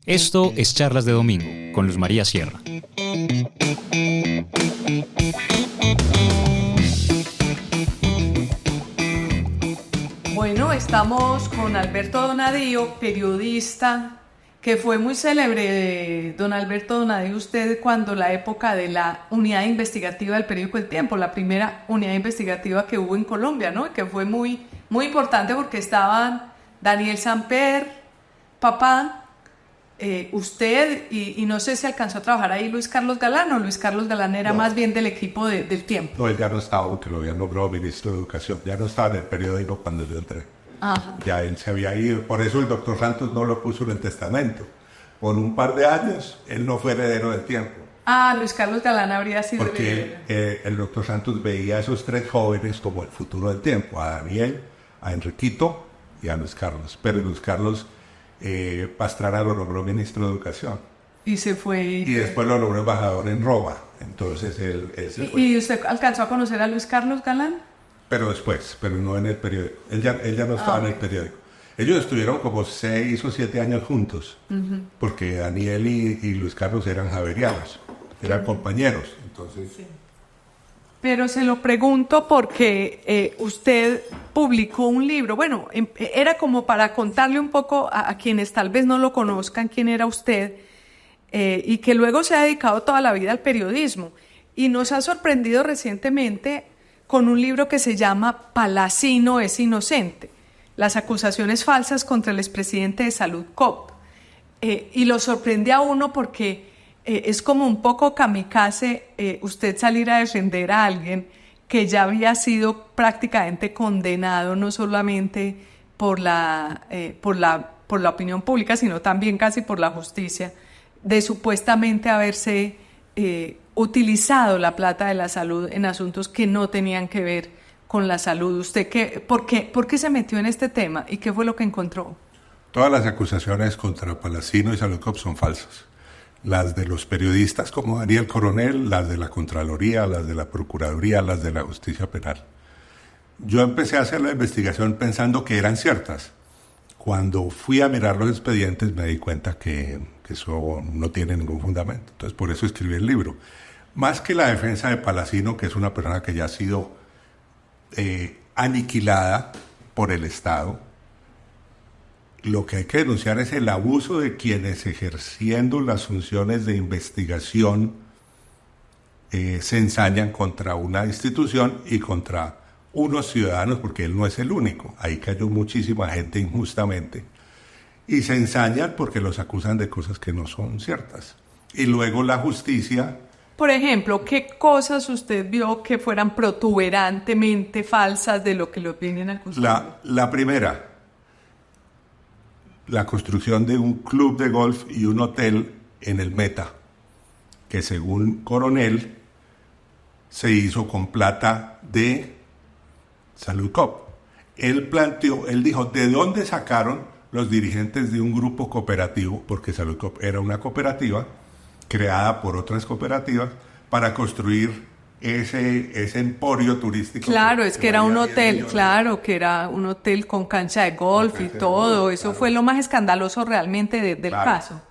Esto es Charlas de Domingo con Luz María Sierra. Bueno, estamos con Alberto Donadío, periodista, que fue muy célebre, don Alberto Donadío, usted cuando la época de la unidad investigativa del periódico El Tiempo, la primera unidad investigativa que hubo en Colombia, ¿no? Que fue muy importante porque estaban Daniel Samper, papá, usted y no sé si alcanzó a trabajar ahí Luis Carlos Galán, o Luis Carlos Galán era más bien del equipo del Tiempo. No, él ya no estaba, porque lo habían nombrado ministro de Educación, ya no estaba en el periódico cuando yo entré. Ajá. Ya él se había ido, por eso el doctor Santos no lo puso en el testamento. Por un par de años, él no fue heredero del Tiempo. Luis Carlos Galán habría sido porque el doctor Santos veía a esos tres jóvenes como el futuro del Tiempo, a Daniel, a Enriquito y a Luis Carlos. Pero Luis Carlos Pastrana lo nombró ministro de Educación. Y se fue. Y después lo nombró embajador en Roma. Entonces él se fue. ¿Y usted alcanzó a conocer a Luis Carlos Galán? Pero después, pero no en el periódico. Él ya no estaba en el periódico. Ellos estuvieron como 6 o 7 años juntos, porque Daniel y Luis Carlos eran javerianos, eran compañeros. Entonces. Sí. Pero se lo pregunto porque usted publicó un libro. Bueno, era como para contarle un poco a quienes tal vez no lo conozcan quién era usted, y que luego se ha dedicado toda la vida al periodismo. Y nos ha sorprendido recientemente con un libro que se llama Palacino es inocente, las acusaciones falsas contra el expresidente de Salud Cop. Y lo sorprende a uno porque es como un poco kamikaze usted salir a defender a alguien que ya había sido prácticamente condenado no solamente por la opinión pública, sino también casi por la justicia, de supuestamente haberse utilizado la plata de la salud en asuntos que no tenían que ver con la salud. ¿Usted por qué se metió en este tema y qué fue lo que encontró? Todas las acusaciones contra Palacino y Salud Cop son falsas. Las de los periodistas como Daniel Coronel, las de la Contraloría, las de la Procuraduría, las de la Justicia Penal. Yo empecé a hacer la investigación pensando que eran ciertas. Cuando fui a mirar los expedientes me di cuenta que eso no tiene ningún fundamento. Entonces por eso escribí el libro. Más que la defensa de Palacino, que es una persona que ya ha sido aniquilada por el Estado, lo que hay que denunciar es el abuso de quienes ejerciendo las funciones de investigación se ensañan contra una institución y contra unos ciudadanos, porque él no es el único. Ahí cayó muchísima gente injustamente. Y se ensañan porque los acusan de cosas que no son ciertas. Y luego la justicia... Por ejemplo, ¿qué cosas usted vio que fueran protuberantemente falsas de lo que lo vienen acusando? La primera, la construcción de un club de golf y un hotel en el Meta, que según Coronel se hizo con plata de Salud Cop. Él dijo, ¿de dónde sacaron los dirigentes de un grupo cooperativo? Porque Salud Cop era una cooperativa creada por otras cooperativas para construir ese emporio turístico. Claro, es que era un hotel, claro, que era un hotel con cancha de golf y todo. Eso fue lo más escandaloso realmente del caso.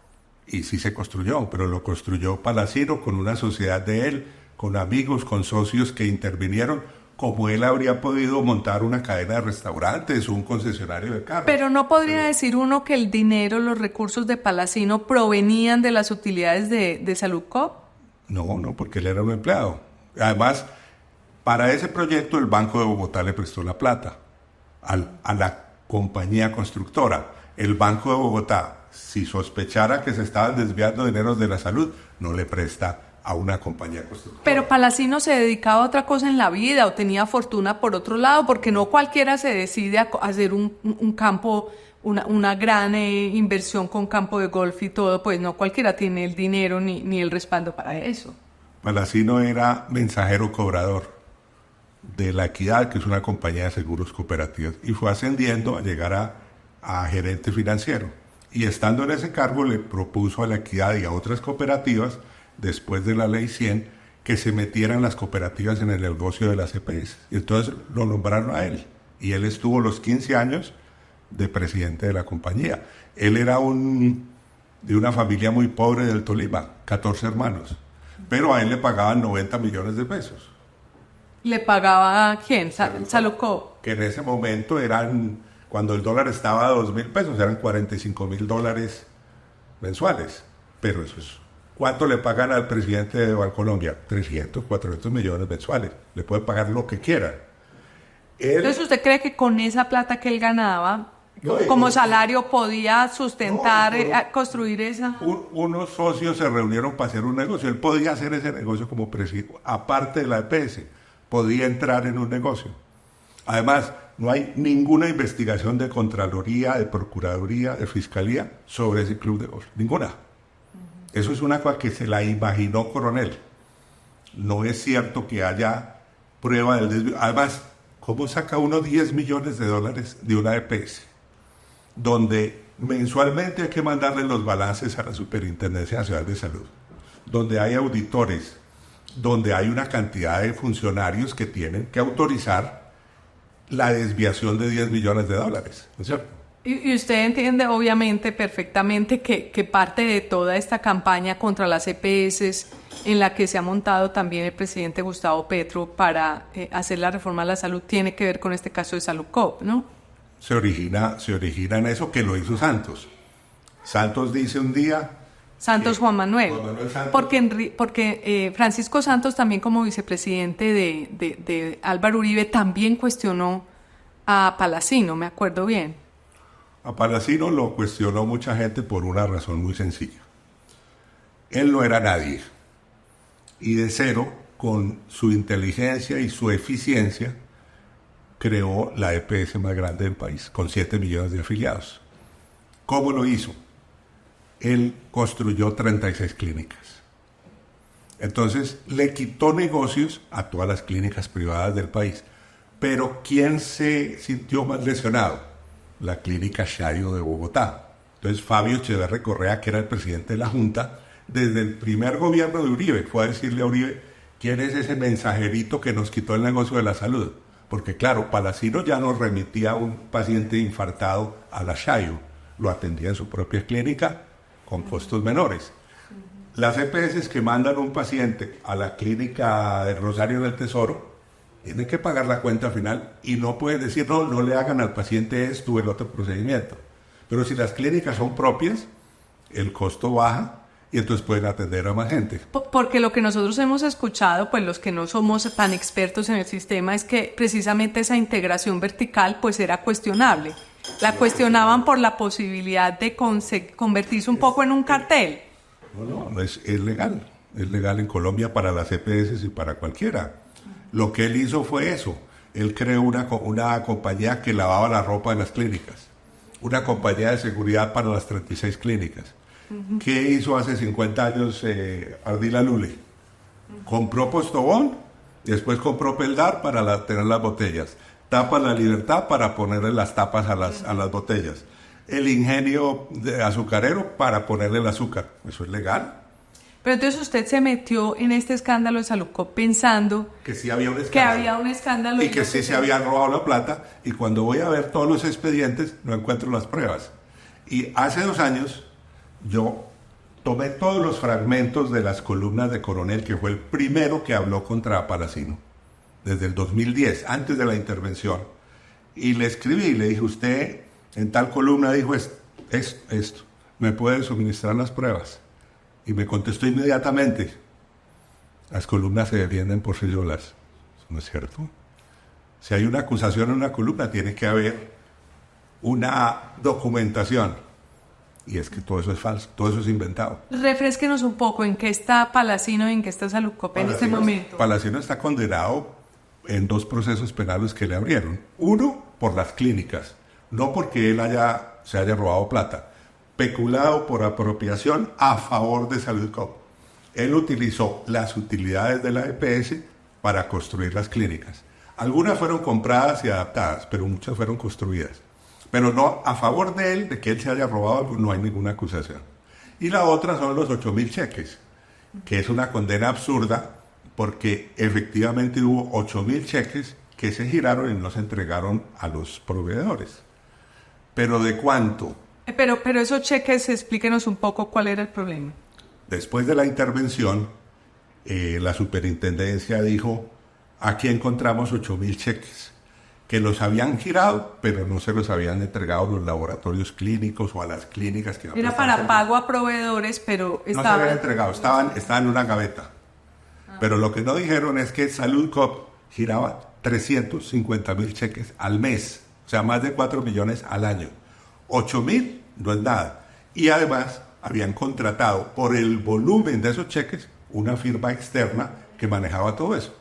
Y sí se construyó, pero lo construyó Palacino con una sociedad de él, con amigos, con socios que intervinieron, como él habría podido montar una cadena de restaurantes o un concesionario de carros. Pero no podría decir uno que el dinero, los recursos de Palacino provenían de las utilidades de Salud Cop. No, porque él era un empleado. Además, para ese proyecto el Banco de Bogotá le prestó la plata a la compañía constructora. El Banco de Bogotá, si sospechara que se estaban desviando dineros de la salud, no le presta a una compañía constructora. Pero Palacino se dedicaba a otra cosa en la vida o tenía fortuna por otro lado, porque no cualquiera se decide a hacer un campo, una gran inversión con campo de golf y todo, pues no cualquiera tiene el dinero ni el respaldo para eso. Palacino era mensajero cobrador de La Equidad, que es una compañía de seguros cooperativos, y fue ascendiendo a llegar a gerente financiero. Y estando en ese cargo le propuso a La Equidad y a otras cooperativas, después de la Ley 100, que se metieran las cooperativas en el negocio de las EPS. Y entonces lo nombraron a él. Y él estuvo los 15 años de presidente de la compañía. Él era de una familia muy pobre del Tolima, 14 hermanos, pero a él le pagaban 90 millones de pesos. ¿Le pagaba a quién? Salukov. Que en ese momento eran, cuando el dólar estaba a 2.000 pesos, eran $45.000 mensuales. Pero eso es, ¿cuánto le pagan al presidente de Bancolombia? 300, 400 millones mensuales. Le pueden pagar lo que quieran. Entonces, ¿usted cree que con esa plata que él ganaba, como salario, podía sustentar, construir esa? Unos socios se reunieron para hacer un negocio. Él podía hacer ese negocio como presidente, aparte de la EPS. Podía entrar en un negocio. Además, no hay ninguna investigación de Contraloría, de Procuraduría, de Fiscalía sobre ese club de golf. Ninguna. Eso es una cosa que se la imaginó Coronel. No es cierto que haya prueba del desvío. Además, ¿cómo saca uno $10 millones de una EPS? Donde mensualmente hay que mandarle los balances a la Superintendencia Nacional de Salud. Donde hay auditores, donde hay una cantidad de funcionarios que tienen que autorizar la desviación de $10 millones, ¿no es cierto? Y usted entiende obviamente perfectamente que parte de toda esta campaña contra las EPS en la que se ha montado también el presidente Gustavo Petro para hacer la reforma a la salud tiene que ver con este caso de Salukov, ¿no? Se origina en eso que lo hizo Santos. Santos dice un día... Santos Juan Manuel, Santos. Porque Francisco Santos también como vicepresidente de Álvaro Uribe también cuestionó a Palacino, me acuerdo bien. A Palacino lo cuestionó mucha gente por una razón muy sencilla. Él no era nadie. Y de cero, con su inteligencia y su eficiencia, creó la EPS más grande del país, con 7 millones de afiliados. ¿Cómo lo hizo? Él construyó 36 clínicas. Entonces, le quitó negocios a todas las clínicas privadas del país. Pero, ¿quién se sintió más lesionado? La clínica Shayo de Bogotá. Entonces, Fabio Echeverri Correa, que era el presidente de la Junta, desde el primer gobierno de Uribe, fue a decirle a Uribe, ¿quién es ese mensajerito que nos quitó el negocio de la salud? Porque, claro, Palacino ya nos remitía a un paciente infartado a la Shayo. Lo atendía en su propia clínica, con costos menores. Las EPS que mandan un paciente a la clínica de Rosario del Tesoro tienen que pagar la cuenta final y no pueden decir, no le hagan al paciente esto o el otro procedimiento. Pero si las clínicas son propias, el costo baja y entonces pueden atender a más gente. Porque lo que nosotros hemos escuchado, pues los que no somos tan expertos en el sistema, es que precisamente esa integración vertical pues era cuestionable. La cuestionaban por la posibilidad de convertirse un poco en un cartel. No, es legal. Es legal en Colombia para las EPS y para cualquiera. Lo que él hizo fue eso. Él creó una compañía que lavaba la ropa de las clínicas. Una compañía de seguridad para las 36 clínicas. ¿Qué hizo hace 50 años Ardila Lule? Compró Postobón, después compró Peldar para tener las botellas. Tapa La Libertad para ponerle las tapas a las botellas. El ingenio azucarero para ponerle el azúcar. Eso es legal. Pero entonces usted se metió en este escándalo de Salukov pensando que sí había un escándalo. Que había un escándalo. Y que sí se habían robado la plata. Y cuando voy a ver todos los expedientes, no encuentro las pruebas. Y hace 2 años, yo tomé todos los fragmentos de las columnas de Coronel, que fue el primero que habló contra Palacino. Desde el 2010, antes de la intervención, y le escribí, le dije, usted en tal columna dijo esto, ¿me puede suministrar las pruebas? Y me contestó inmediatamente, las columnas se defienden por sí solas. ¿Eso no es cierto? Si hay una acusación en una columna, tiene que haber una documentación. Y es que todo eso es falso, todo eso es inventado. Refrésquenos un poco, ¿en qué está Palacino y en qué está Salukov en este momento? Palacino está condenado en 2 procesos penales que le abrieron. Uno, por las clínicas, no porque él se haya robado plata, peculado por apropiación a favor de Salukov. Él utilizó las utilidades de la EPS para construir las clínicas. Algunas fueron compradas y adaptadas, pero muchas fueron construidas. Pero no, a favor de él, de que él se haya robado, no hay ninguna acusación. Y la otra son los 8.000 cheques, que es una condena absurda, porque efectivamente hubo 8.000 cheques que se giraron y no se entregaron a los proveedores. ¿Pero de cuánto? Pero esos cheques, explíquenos un poco cuál era el problema. Después de la intervención, la superintendencia dijo, aquí encontramos 8.000 cheques que los habían girado, pero no se los habían entregado a los laboratorios clínicos o a las clínicas que era para pago a proveedores, pero no se habían entregado, estaban en una gaveta. Pero lo que no dijeron es que Saludcop giraba 350.000 cheques al mes, o sea, más de 4 millones al año. 8.000 no es nada. Y además habían contratado por el volumen de esos cheques una firma externa que manejaba todo eso.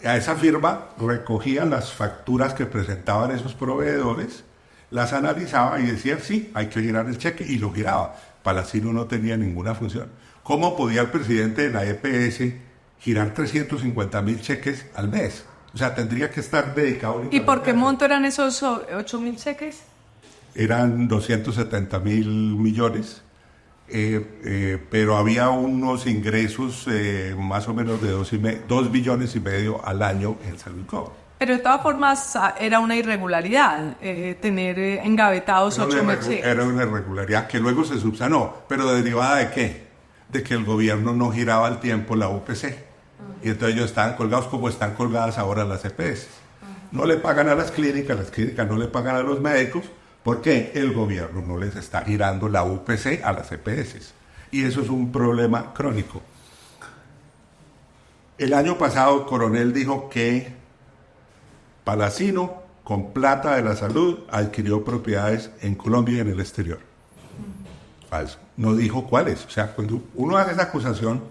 A esa firma recogían las facturas que presentaban esos proveedores, las analizaba y decía, sí, hay que girar el cheque, y lo giraba. Palacino no tenía ninguna función. ¿Cómo podía el presidente de la EPS girar 350.000 cheques al mes? O sea, tendría que estar dedicado. ¿Y por qué monto eran esos 8.000 cheques? Eran 270.000 millones. Pero había unos ingresos más o menos de 2 billones y medio al año en Saludcop. Pero de todas formas era una irregularidad tener engavetados 8.000 cheques. Era una irregularidad que luego se subsanó, pero ¿derivada de qué? De que el gobierno no giraba al tiempo la UPC. Y entonces ellos estaban colgados como están colgadas ahora las EPS. No le pagan a las clínicas no le pagan a los médicos, porque el gobierno no les está girando la UPC a las EPS. Y eso es un problema crónico. El año pasado, Coronel dijo que Palacino, con plata de la salud, adquirió propiedades en Colombia y en el exterior. Falso. No dijo cuáles. O sea, cuando uno hace esa acusación,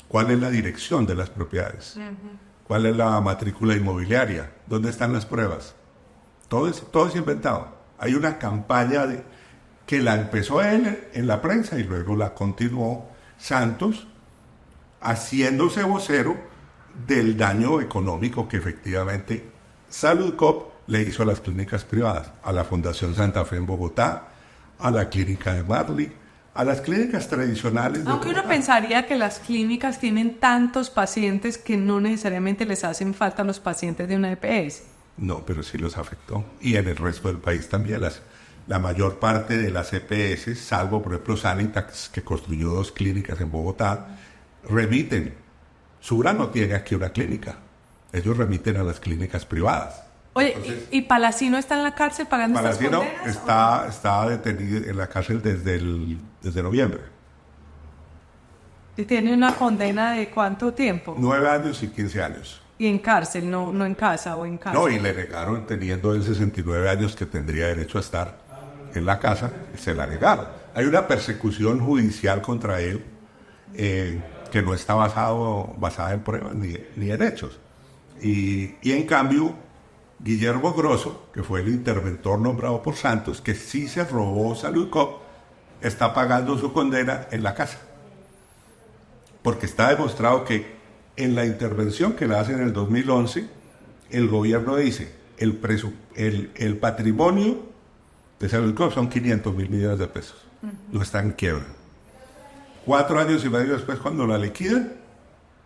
¿cuál es la dirección de las propiedades? ¿Cuál es la matrícula inmobiliaria? ¿Dónde están las pruebas? Todo es inventado. Hay una campaña que la empezó él en la prensa y luego la continuó Santos, haciéndose vocero del daño económico que efectivamente Saludcop le hizo a las clínicas privadas, a la Fundación Santa Fe en Bogotá, a la clínica de Marley, a las clínicas tradicionales de Aunque Bogotá. uno pensaría que las clínicas tienen tantos pacientes que no necesariamente les hacen falta los pacientes de una EPS. No, pero sí los afectó. Y en el resto del país también. La mayor parte de las EPS, salvo por ejemplo Sanitax, que construyó 2 clínicas en Bogotá, remiten. Sura no tiene aquí una clínica. Ellos remiten a las clínicas privadas. Oye, Entonces, ¿y Palacino está en la cárcel pagando estas Palacino condenas? está detenido en la cárcel desde noviembre. ¿Y tiene una condena de cuánto tiempo? 9 años y 15 años. Y en cárcel, no en casa o en casa. No, y le negaron, teniendo él 69 años, que tendría derecho a estar en la casa, se la negaron. Hay una persecución judicial contra él que no está basada en pruebas ni en hechos. Y en cambio, Guillermo Grosso, que fue el interventor nombrado por Santos, que sí se robó Saludcop, está pagando su condena en la casa. Porque está demostrado que en la intervención que la hacen en el 2011, el gobierno dice, el patrimonio de Saludcop son 500.000 millones de pesos. No está en quiebra. 4 años y medio después, cuando la liquidan,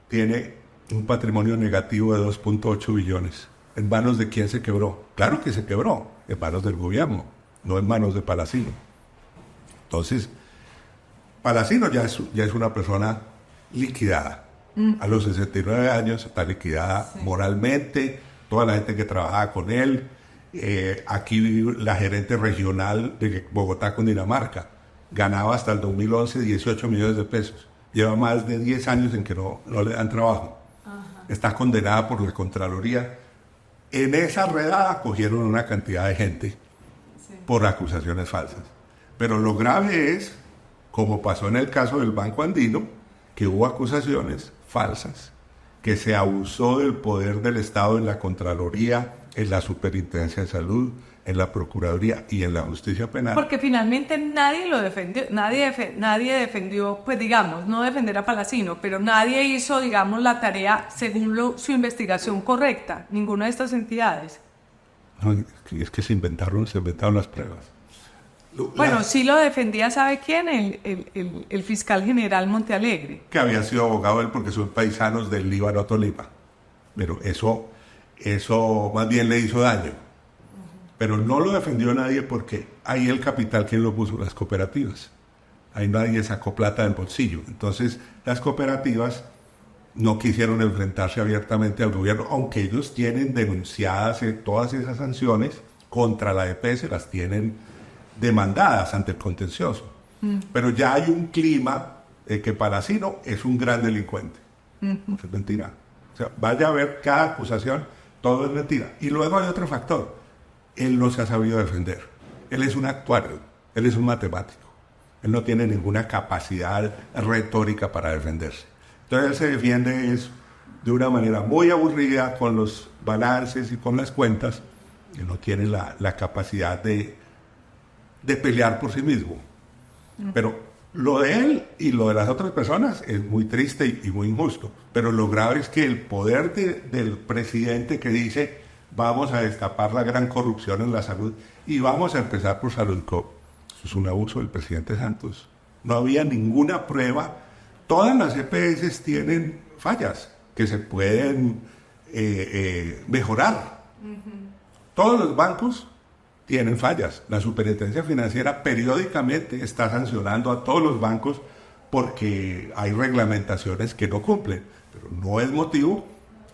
tiene un patrimonio negativo de 2.8 billones. ¿En manos de quién se quebró? Claro que se quebró, en manos del gobierno, no en manos de Palacino. Entonces, Palacino ya es una persona liquidada. A los 69 años está liquidada moralmente, toda la gente que trabajaba con él. Aquí la gerente regional de Bogotá, Cundinamarca, ganaba hasta el 2011 18 millones de pesos. Lleva más de 10 años en que no le dan trabajo. Está condenada por la Contraloría. En esa redada cogieron una cantidad de gente por acusaciones falsas. Pero lo grave es, como pasó en el caso del Banco Andino, que hubo acusaciones falsas, que se abusó del poder del Estado en la Contraloría, en la Superintendencia de Salud, en la Procuraduría y en la Justicia Penal. Porque finalmente nadie lo defendió, nadie defendió, pues digamos, no defender a Palacino, pero nadie hizo, digamos, la tarea según su investigación correcta, ninguna de estas entidades. No, es que se inventaron las pruebas. Bueno, sí lo defendía, ¿sabe quién? El fiscal general Montealegre. Que había sido abogado él porque son paisanos del Líbano a Tolima. Pero eso más bien le hizo daño. pero no lo defendió nadie porque ahí el capital, ¿quién lo puso? Las cooperativas. Ahí nadie sacó plata del bolsillo. Entonces, las cooperativas no quisieron enfrentarse abiertamente al gobierno, aunque ellos tienen denunciadas todas esas sanciones contra la EPS, las tienen demandadas ante el contencioso. Pero ya hay un clima de que Palacino es un gran delincuente. Eso es mentira. O sea, vaya a ver cada acusación, todo es mentira. Y luego hay otro factor. Él no se ha sabido defender. Él es un actuario, él es un matemático. Él no tiene ninguna capacidad retórica para defenderse. Entonces él se defiende de una manera muy aburrida con los balances y con las cuentas. Él no tiene la capacidad de pelear por sí mismo. Pero lo de él y lo de las otras personas es muy triste y muy injusto. Pero lo grave es que el poder del presidente que dice vamos a destapar la gran corrupción en la salud y vamos a empezar por Saludcop. Eso es un abuso del presidente Santos. No había ninguna prueba. Todas las EPS tienen fallas que se pueden mejorar. Todos los bancos tienen fallas. La Superintendencia Financiera periódicamente está sancionando a todos los bancos porque hay reglamentaciones que no cumplen. Pero no es motivo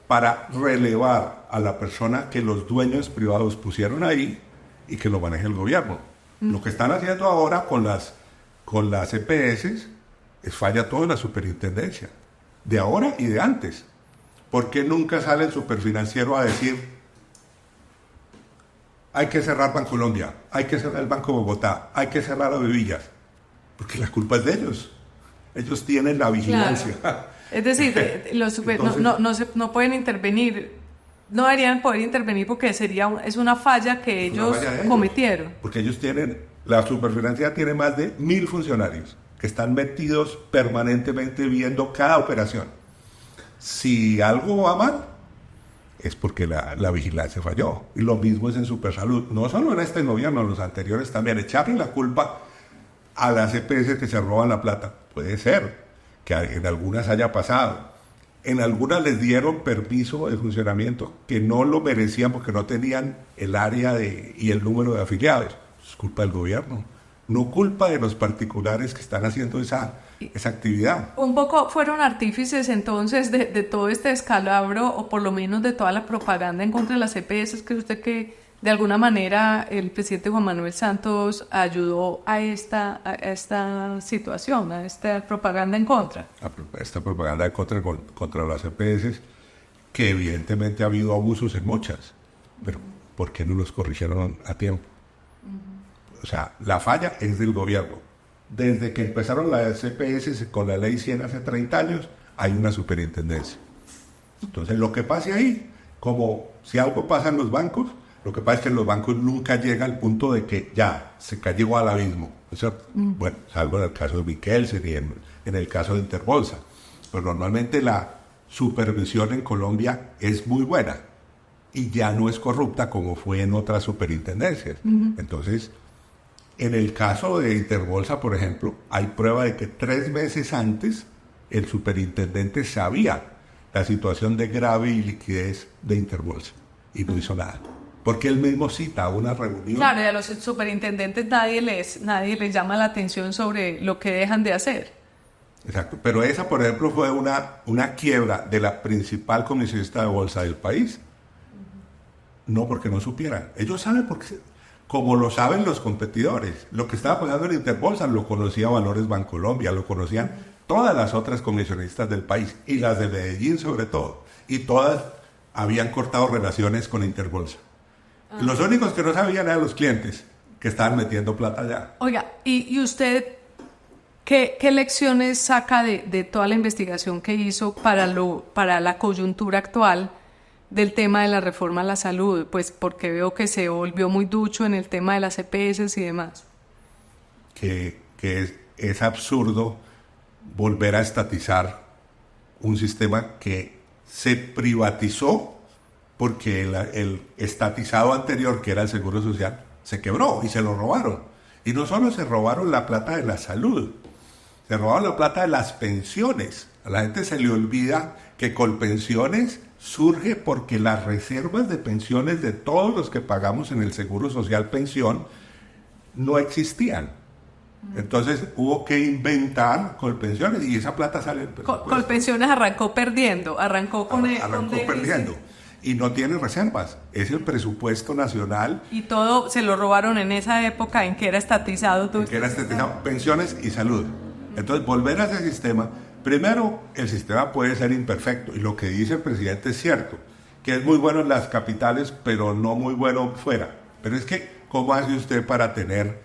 para relevar a la persona que los dueños privados pusieron ahí y que lo maneje el gobierno. Lo que están haciendo ahora con las EPS es falla toda la superintendencia, de ahora y de antes. ¿Por qué nunca sale el superfinanciero a decir hay que cerrar Bancolombia, hay que cerrar el Banco Bogotá, hay que cerrar a Bevillas? Porque la culpa es de ellos. Ellos tienen la vigilancia. Claro. Es decir, Entonces, no pueden intervenir, no deberían poder intervenir porque es una falla que ellos cometieron. Porque ellos la superfinanciera tiene más de 1.000 funcionarios que están metidos permanentemente viendo cada operación. Si algo va mal, es porque la vigilancia falló. Y lo mismo es en Supersalud. No solo en este gobierno, en los anteriores también. Echarle la culpa a las EPS que se roban la plata. Puede ser que en algunas haya pasado. En algunas les dieron permiso de funcionamiento que no lo merecían porque no tenían el área y el número de afiliados. Es culpa del gobierno. No culpa de los particulares que están haciendo esa actividad. Un poco fueron artífices entonces de todo este descalabro, o por lo menos de toda la propaganda en contra de las EPS. ¿Cree usted que de alguna manera el presidente Juan Manuel Santos ayudó a esta situación, a esta propaganda en contra? Esta propaganda en contra las EPS, que evidentemente ha habido abusos en muchas, pero ¿por qué no los corrigieron a tiempo? O sea, la falla es del gobierno. Desde que empezaron las EPS con la ley 100 hace 30 años, hay una superintendencia. Entonces, lo que pase ahí, como si algo pasa en los bancos, lo que pasa es que en los bancos nunca llega al punto de que ya se cayó al abismo. Bueno, salvo en el caso de Mikkelsen y en el caso de Interbolsa. Pero normalmente la supervisión en Colombia es muy buena y ya no es corrupta como fue en otras superintendencias. Entonces, en el caso de Interbolsa, por ejemplo, hay prueba de que 3 meses antes el superintendente sabía la situación de grave iliquidez de Interbolsa y no hizo nada. Porque él mismo cita una reunión. Claro, y a los superintendentes nadie les llama la atención sobre lo que dejan de hacer. Exacto, pero esa, por ejemplo, fue una quiebra de la principal comisionista de bolsa del país. No porque no supieran. Ellos saben porque, como lo saben los competidores. Lo que estaba pasando en Interbolsa lo conocía Valores Bancolombia, lo conocían todas las otras comisionistas del país, y las de Medellín sobre todo. Y todas habían cortado relaciones con Interbolsa. Los únicos que no sabían eran los clientes que estaban metiendo plata allá. Oiga, ¿y usted qué lecciones saca de toda la investigación que hizo para la coyuntura actual del tema de la reforma a la salud? Pues porque veo que se volvió muy ducho en el tema de las EPS y demás. Que es absurdo volver a estatizar un sistema que se privatizó porque el estatizado anterior, que era el Seguro Social, se quebró y se lo robaron. Y no solo se robaron la plata de la salud, se robaron la plata de las pensiones A la gente se le olvida que Colpensiones surge porque las reservas de pensiones de todos los que pagamos en el Seguro Social Pensión no existían. Entonces hubo que inventar Colpensiones y esa plata sale del presupuesto. Colpensiones arrancó perdiendo, arrancó perdiendo y no tiene reservas. Es el presupuesto nacional. Y todo se lo robaron en esa época en que era estatizado todo. Pensiones y salud. Entonces volver a ese sistema. Primero, el sistema puede ser imperfecto y lo que dice el presidente es cierto, que es muy bueno en las capitales, pero no muy bueno fuera. Pero es que, ¿cómo hace usted para tener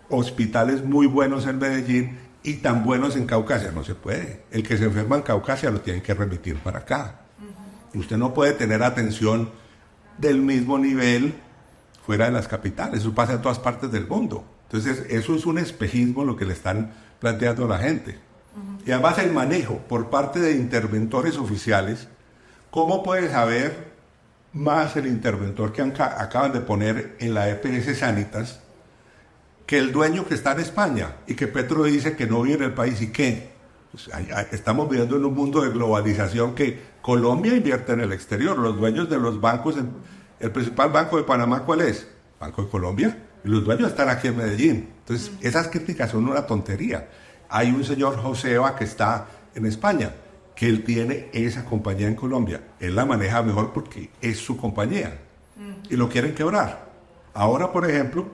hospitales muy buenos en Medellín y tan buenos en Caucasia? No se puede. El que se enferma en Caucasia lo tienen que remitir para acá. Usted no puede tener atención del mismo nivel fuera de las capitales. Eso pasa en todas partes del mundo. Entonces, eso es un espejismo lo que le están planteando a la gente. Y además el manejo por parte de interventores oficiales. ¿Cómo puede saber más el interventor que acaban de poner en la EPS Sanitas que el dueño que está en España y que Petro dice que no vive en el país? ¿Y qué? Pues estamos viviendo en un mundo de globalización que Colombia invierte en el exterior. Los dueños de los bancos, el principal banco de Panamá, ¿cuál es? Banco de Colombia. Y los dueños están aquí en Medellín. Entonces, esas críticas son una tontería. Hay un señor Joseba que está en España, que él tiene esa compañía en Colombia. Él la maneja mejor porque es su compañía. Y lo quieren quebrar. Ahora, por ejemplo,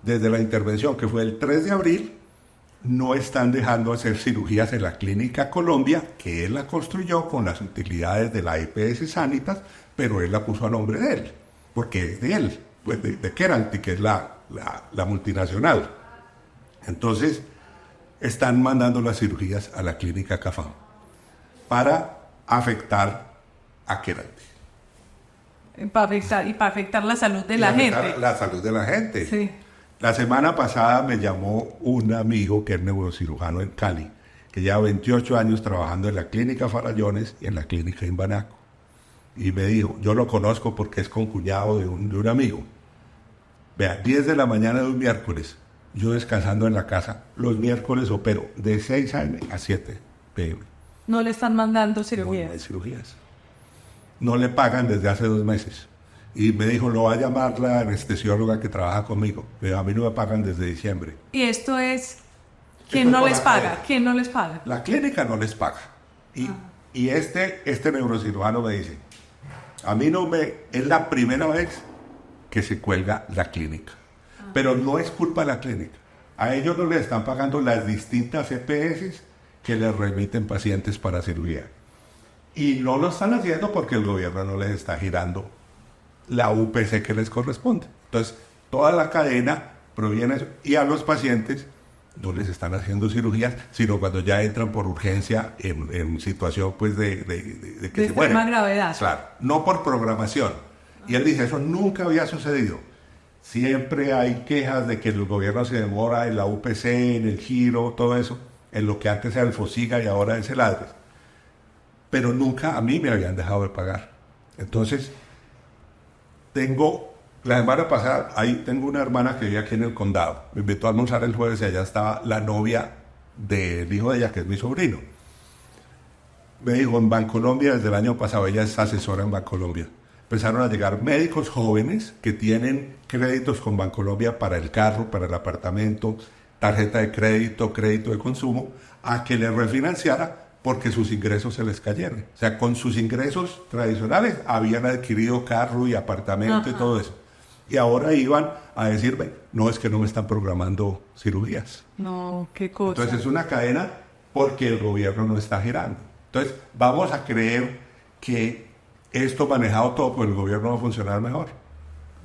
desde la intervención que fue el 3 de abril, no están dejando hacer cirugías en la Clínica Colombia, que él la construyó con las utilidades de la EPS Sanitas, pero él la puso a nombre de él, porque es de él, pues de Keranti, que es la multinacional. Entonces, están mandando las cirugías a la Clínica Cafam para afectar a Keranti. Para afectar la salud de la gente. La salud de la gente. Sí. La semana pasada me llamó un amigo que es neurocirujano en Cali, que lleva 28 años trabajando en la Clínica Farallones y en la Clínica Imbanaco. Y me dijo, yo lo conozco porque es concuñado de un amigo. Vea, 10 de la mañana de un miércoles, yo descansando en la casa, los miércoles opero de 6 a.m. a 7 p.m. No le están mandando cirugías. No hay cirugías. No le pagan desde hace 2 meses. Y me dijo, lo va a llamar la anestesióloga que trabaja conmigo. Pero a mí no me pagan desde diciembre. Y esto es, ¿quién no les paga? ¿Quién no les paga? La clínica no les paga. Y este neurocirujano me dice, a mí es la primera vez que se cuelga la clínica. Pero no es culpa de la clínica. A ellos no les están pagando las distintas EPS que les remiten pacientes para cirugía. Y no lo están haciendo porque el gobierno no les está girando la UPC que les corresponde. Entonces, toda la cadena proviene de eso. Y a los pacientes no les están haciendo cirugías, sino cuando ya entran por urgencia en situación pues de que se mueren. De extrema gravedad. Claro, no por programación. Y él dice, eso nunca había sucedido. Siempre hay quejas de que el gobierno se demora en la UPC, en el giro, todo eso, en lo que antes era el FOSIGA y ahora es el ADRES. Pero nunca a mí me habían dejado de pagar. Entonces, la semana pasada, ahí tengo una hermana que vive aquí en el condado. Me invitó a almorzar el jueves y allá estaba la novia del hijo de ella, que es mi sobrino. Me dijo, en Bancolombia, desde el año pasado, ella es asesora en Bancolombia. Empezaron a llegar médicos jóvenes que tienen créditos con Bancolombia para el carro, para el apartamento, tarjeta de crédito, crédito de consumo, a que les refinanciara porque sus ingresos se les cayeron. O sea, con sus ingresos tradicionales habían adquirido carro y apartamento y todo eso. Y ahora iban a decirme, no, es que no me están programando cirugías. No, qué cosa. Entonces es una cadena porque el gobierno no está girando. Entonces vamos a creer que esto manejado todo por el gobierno va a funcionar mejor.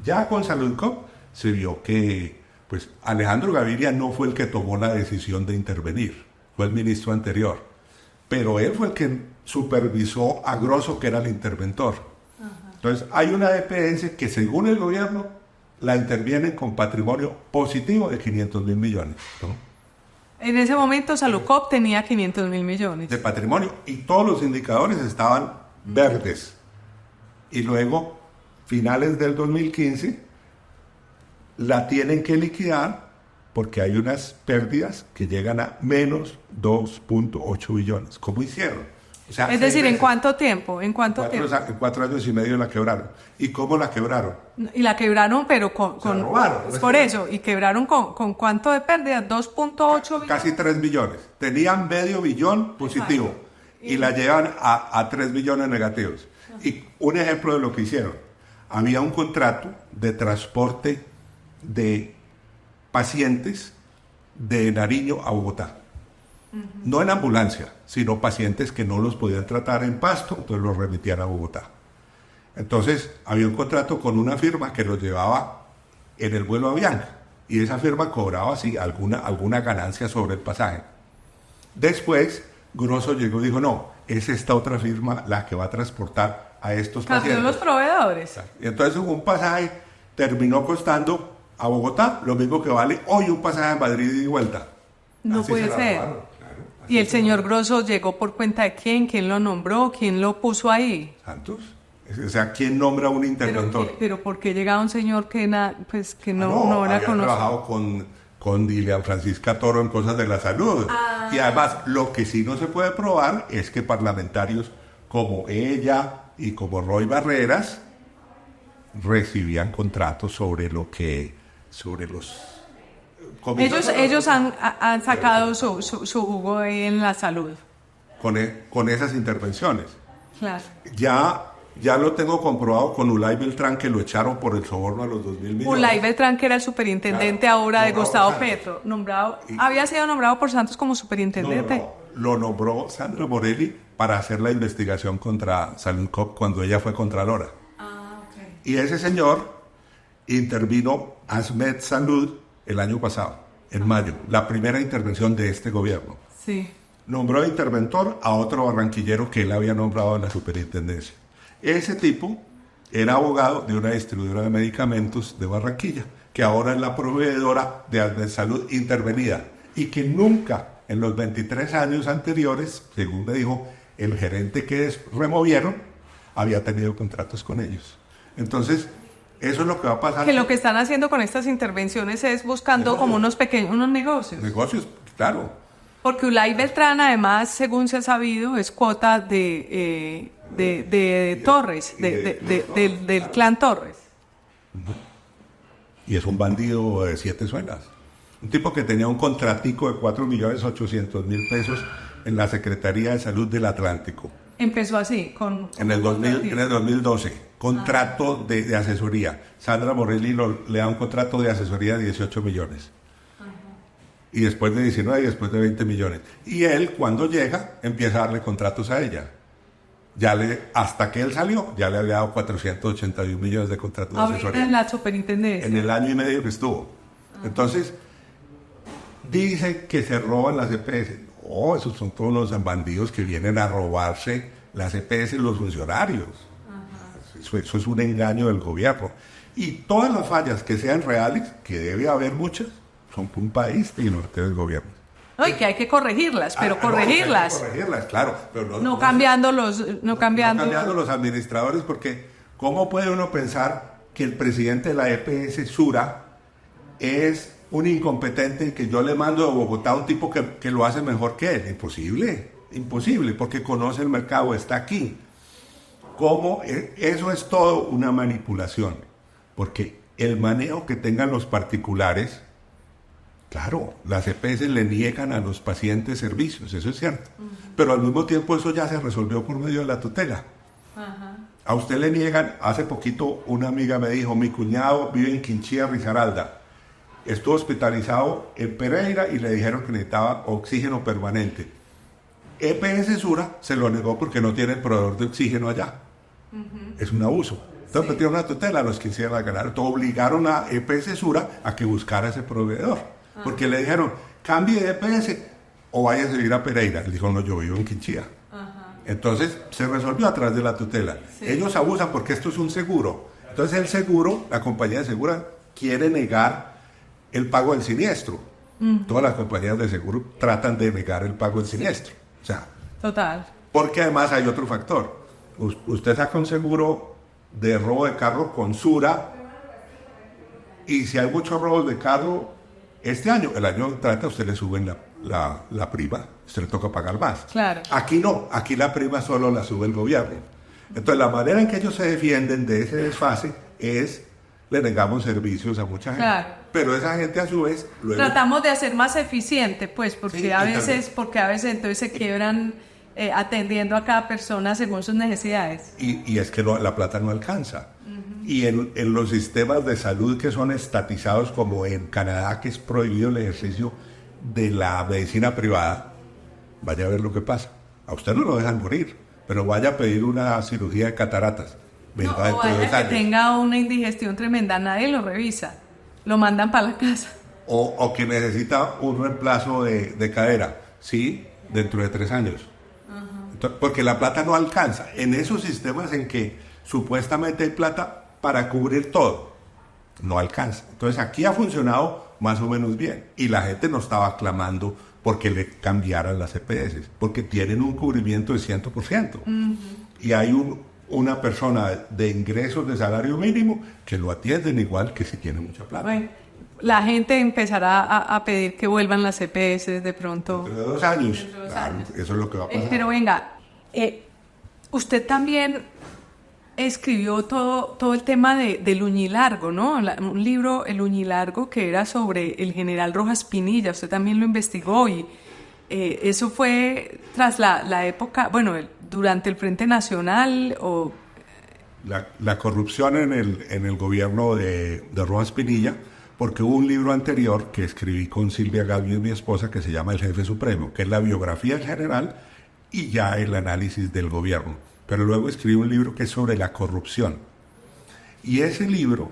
Ya con Saludcop se vio que pues Alejandro Gaviria no fue el que tomó la decisión de intervenir, fue el ministro anterior. Pero él fue el que supervisó a Grosso, que era el interventor. Entonces, hay una EPS que, según el gobierno, la intervienen con patrimonio positivo de 500.000 millones, ¿no? En ese momento, Saludcop tenía 500.000 millones. De patrimonio. Y todos los indicadores estaban verdes. Y luego, finales del 2015, la tienen que liquidar porque hay unas pérdidas que llegan a menos 2.8 billones. ¿Cómo hicieron? O sea, Es decir, ¿en cuánto tiempo? ¿En cuánto tiempo? En 4 años y medio la quebraron. ¿Y cómo la quebraron? Y la quebraron, pero Se robaron. es por eso. ¿Y quebraron con cuánto de pérdida? 2.8 billones. Casi 3 billones. Tenían medio billón positivo y la llevan a 3 billones negativos. Y un ejemplo de lo que hicieron. Había un contrato de transporte de pacientes de Nariño a Bogotá. No en ambulancia, sino pacientes que no los podían tratar en Pasto, entonces los remitían a Bogotá. Entonces, había un contrato con una firma que los llevaba en el vuelo a Avianca, y esa firma cobraba así alguna ganancia sobre el pasaje. Después, Grosso llegó y dijo, no, es esta otra firma la que va a transportar a estos Cambió pacientes. los proveedores. Y entonces un pasaje terminó costando a Bogotá lo mismo que vale hoy un pasaje a Madrid y vuelta. No Así puede se la ser. robaron, claro. ¿Y el señor Grosso llegó por cuenta de quién? ¿Quién lo nombró? ¿Quién lo puso ahí? Santos. O sea, ¿quién nombra a un interventor? Pero ¿por qué llegaba un señor que no era había conocido? trabajado con Dilian Francisca Toro en cosas de la salud. Y además, lo que sí no se puede probar es que parlamentarios como ella y como Roy Barreras recibían contratos sobre los Ellos han sacado su jugo ahí en la salud. con esas intervenciones. Claro. Ya lo tengo comprobado con Ulay Beltrán, que lo echaron por el soborno a los 2.000 millones. Ulay Beltrán, que era el superintendente Claro, ahora de nombrado Gustavo por Petro, había sido nombrado por Santos como superintendente. No, lo nombró Sandra Morelli para hacer la investigación contra Salud-Cop cuando ella fue contralora. Y ese señor intervino ASMED Salud el año pasado, en mayo, la primera intervención de este gobierno. Sí. Nombró de interventor a otro barranquillero que él había nombrado en la superintendencia. Ese tipo era abogado de una distribuidora de medicamentos de Barranquilla, que ahora es la proveedora de ASMED Salud intervenida, y que nunca en los 23 años anteriores, según me dijo el gerente que removieron, había tenido contratos con ellos. Entonces, eso es lo que va a pasar. Que lo que están haciendo con estas intervenciones es buscando como unos negocios. Negocios, claro. Porque Ulay Beltrán, además, según se ha sabido, es cuota de Torres, del clan Torres. Y es un bandido de 7 suelas. Un tipo que tenía un contratico de 4.800.000 pesos en la Secretaría de Salud del Atlántico. Empezó así, en el 2012, contrato de asesoría. Sandra Morelli le da un contrato de asesoría de 18 millones. Y después de 19 y después de 20 millones. Y él, cuando llega, empieza a darle contratos a ella. Hasta que él salió, ya le había dado 481 millones de contratos de asesoría. En la superintendencia. En el año y medio que estuvo. Entonces, dice que se roban las EPS. No, esos son todos los bandidos que vienen a robarse las EPS, los funcionarios. Eso es un engaño del gobierno. Y todas las fallas que sean reales, que debe haber muchas, son por un país y no del gobierno. No, y que hay que corregirlas, pero corregirlas. Hay que corregirlas, claro. Pero no cambiando los administradores, porque ¿cómo puede uno pensar que el presidente de la EPS Sura es un incompetente y que yo le mando de Bogotá a un tipo que lo hace mejor que él? Imposible, porque conoce el mercado, está aquí. ¿Cómo? Eso es todo una manipulación, porque el manejo que tengan los particulares, claro, las EPS le niegan a los pacientes servicios, eso es cierto, pero al mismo tiempo eso ya se resolvió por medio de la tutela. A usted le niegan, hace poquito una amiga me dijo, mi cuñado vive en Quinchía, Risaralda, estuvo hospitalizado en Pereira y le dijeron que necesitaba oxígeno permanente. EPS Sura se lo negó porque no tiene proveedor de oxígeno allá. Es un abuso. Entonces metieron una tutela a los que quisieran ganar. Entonces obligaron a EPS Sura a que buscara ese proveedor. Porque le dijeron, cambie de EPS o vaya a seguir a Pereira. Él dijo, no, yo vivo en Quinchía. Entonces se resolvió a través de la tutela. Sí. Ellos abusan porque esto es un seguro. Entonces el seguro, la compañía de seguro, quiere negar el pago del siniestro. Todas las compañías de seguro tratan de negar el pago del siniestro. O sea, total. Porque además hay otro factor. Usted saca un seguro de robo de carro con Sura y si hay muchos robos de carro, Este año, el año entrante, a usted le suben la prima, usted le toca pagar más. Claro. Aquí no, aquí la prima solo la sube el gobierno. Entonces, la manera en que ellos se defienden de ese desfase es, le negamos servicios a mucha gente. Claro. Pero esa gente a su vez... Luego, tratamos de hacer más eficiente, pues, porque, sí, a veces entonces se quiebran atendiendo a cada persona según sus necesidades. Y es que la plata no alcanza. Y en los sistemas de salud que son estatizados, como en Canadá, que es prohibido el ejercicio de la medicina privada, vaya a ver lo que pasa. A usted no lo dejan morir, pero vaya a pedir una cirugía de cataratas. No, o vaya que tenga una indigestión tremenda, nadie lo revisa, lo mandan para la casa. O que necesita un reemplazo de cadera, ¿sí? Dentro de 3 años. Entonces, porque la plata no alcanza. En esos sistemas en que supuestamente hay plata para cubrir todo, no alcanza. Entonces aquí ha funcionado más o menos bien. Y la gente no estaba clamando porque le cambiaran las EPS, porque tienen un cubrimiento de 100%. Y hay una persona de ingresos de salario mínimo que lo atienden igual que si tiene mucha plata. Bueno, la gente empezará a pedir que vuelvan las EPS de pronto. Dentro de 2 años. Claro, eso es lo que va a pasar. Pero venga, usted también escribió todo el tema del Uñilargo, ¿no? Un libro, El Uñilargo, que era sobre el general Rojas Pinilla. Usted también lo investigó y eso fue tras la época, bueno, durante el Frente Nacional o... La corrupción en el gobierno de Rojas Pinilla, porque hubo un libro anterior que escribí con Silvia Galvis, mi esposa, que se llama El Jefe Supremo, que es la biografía en general y ya el análisis del gobierno. Pero luego escribí un libro que es sobre la corrupción. Y ese libro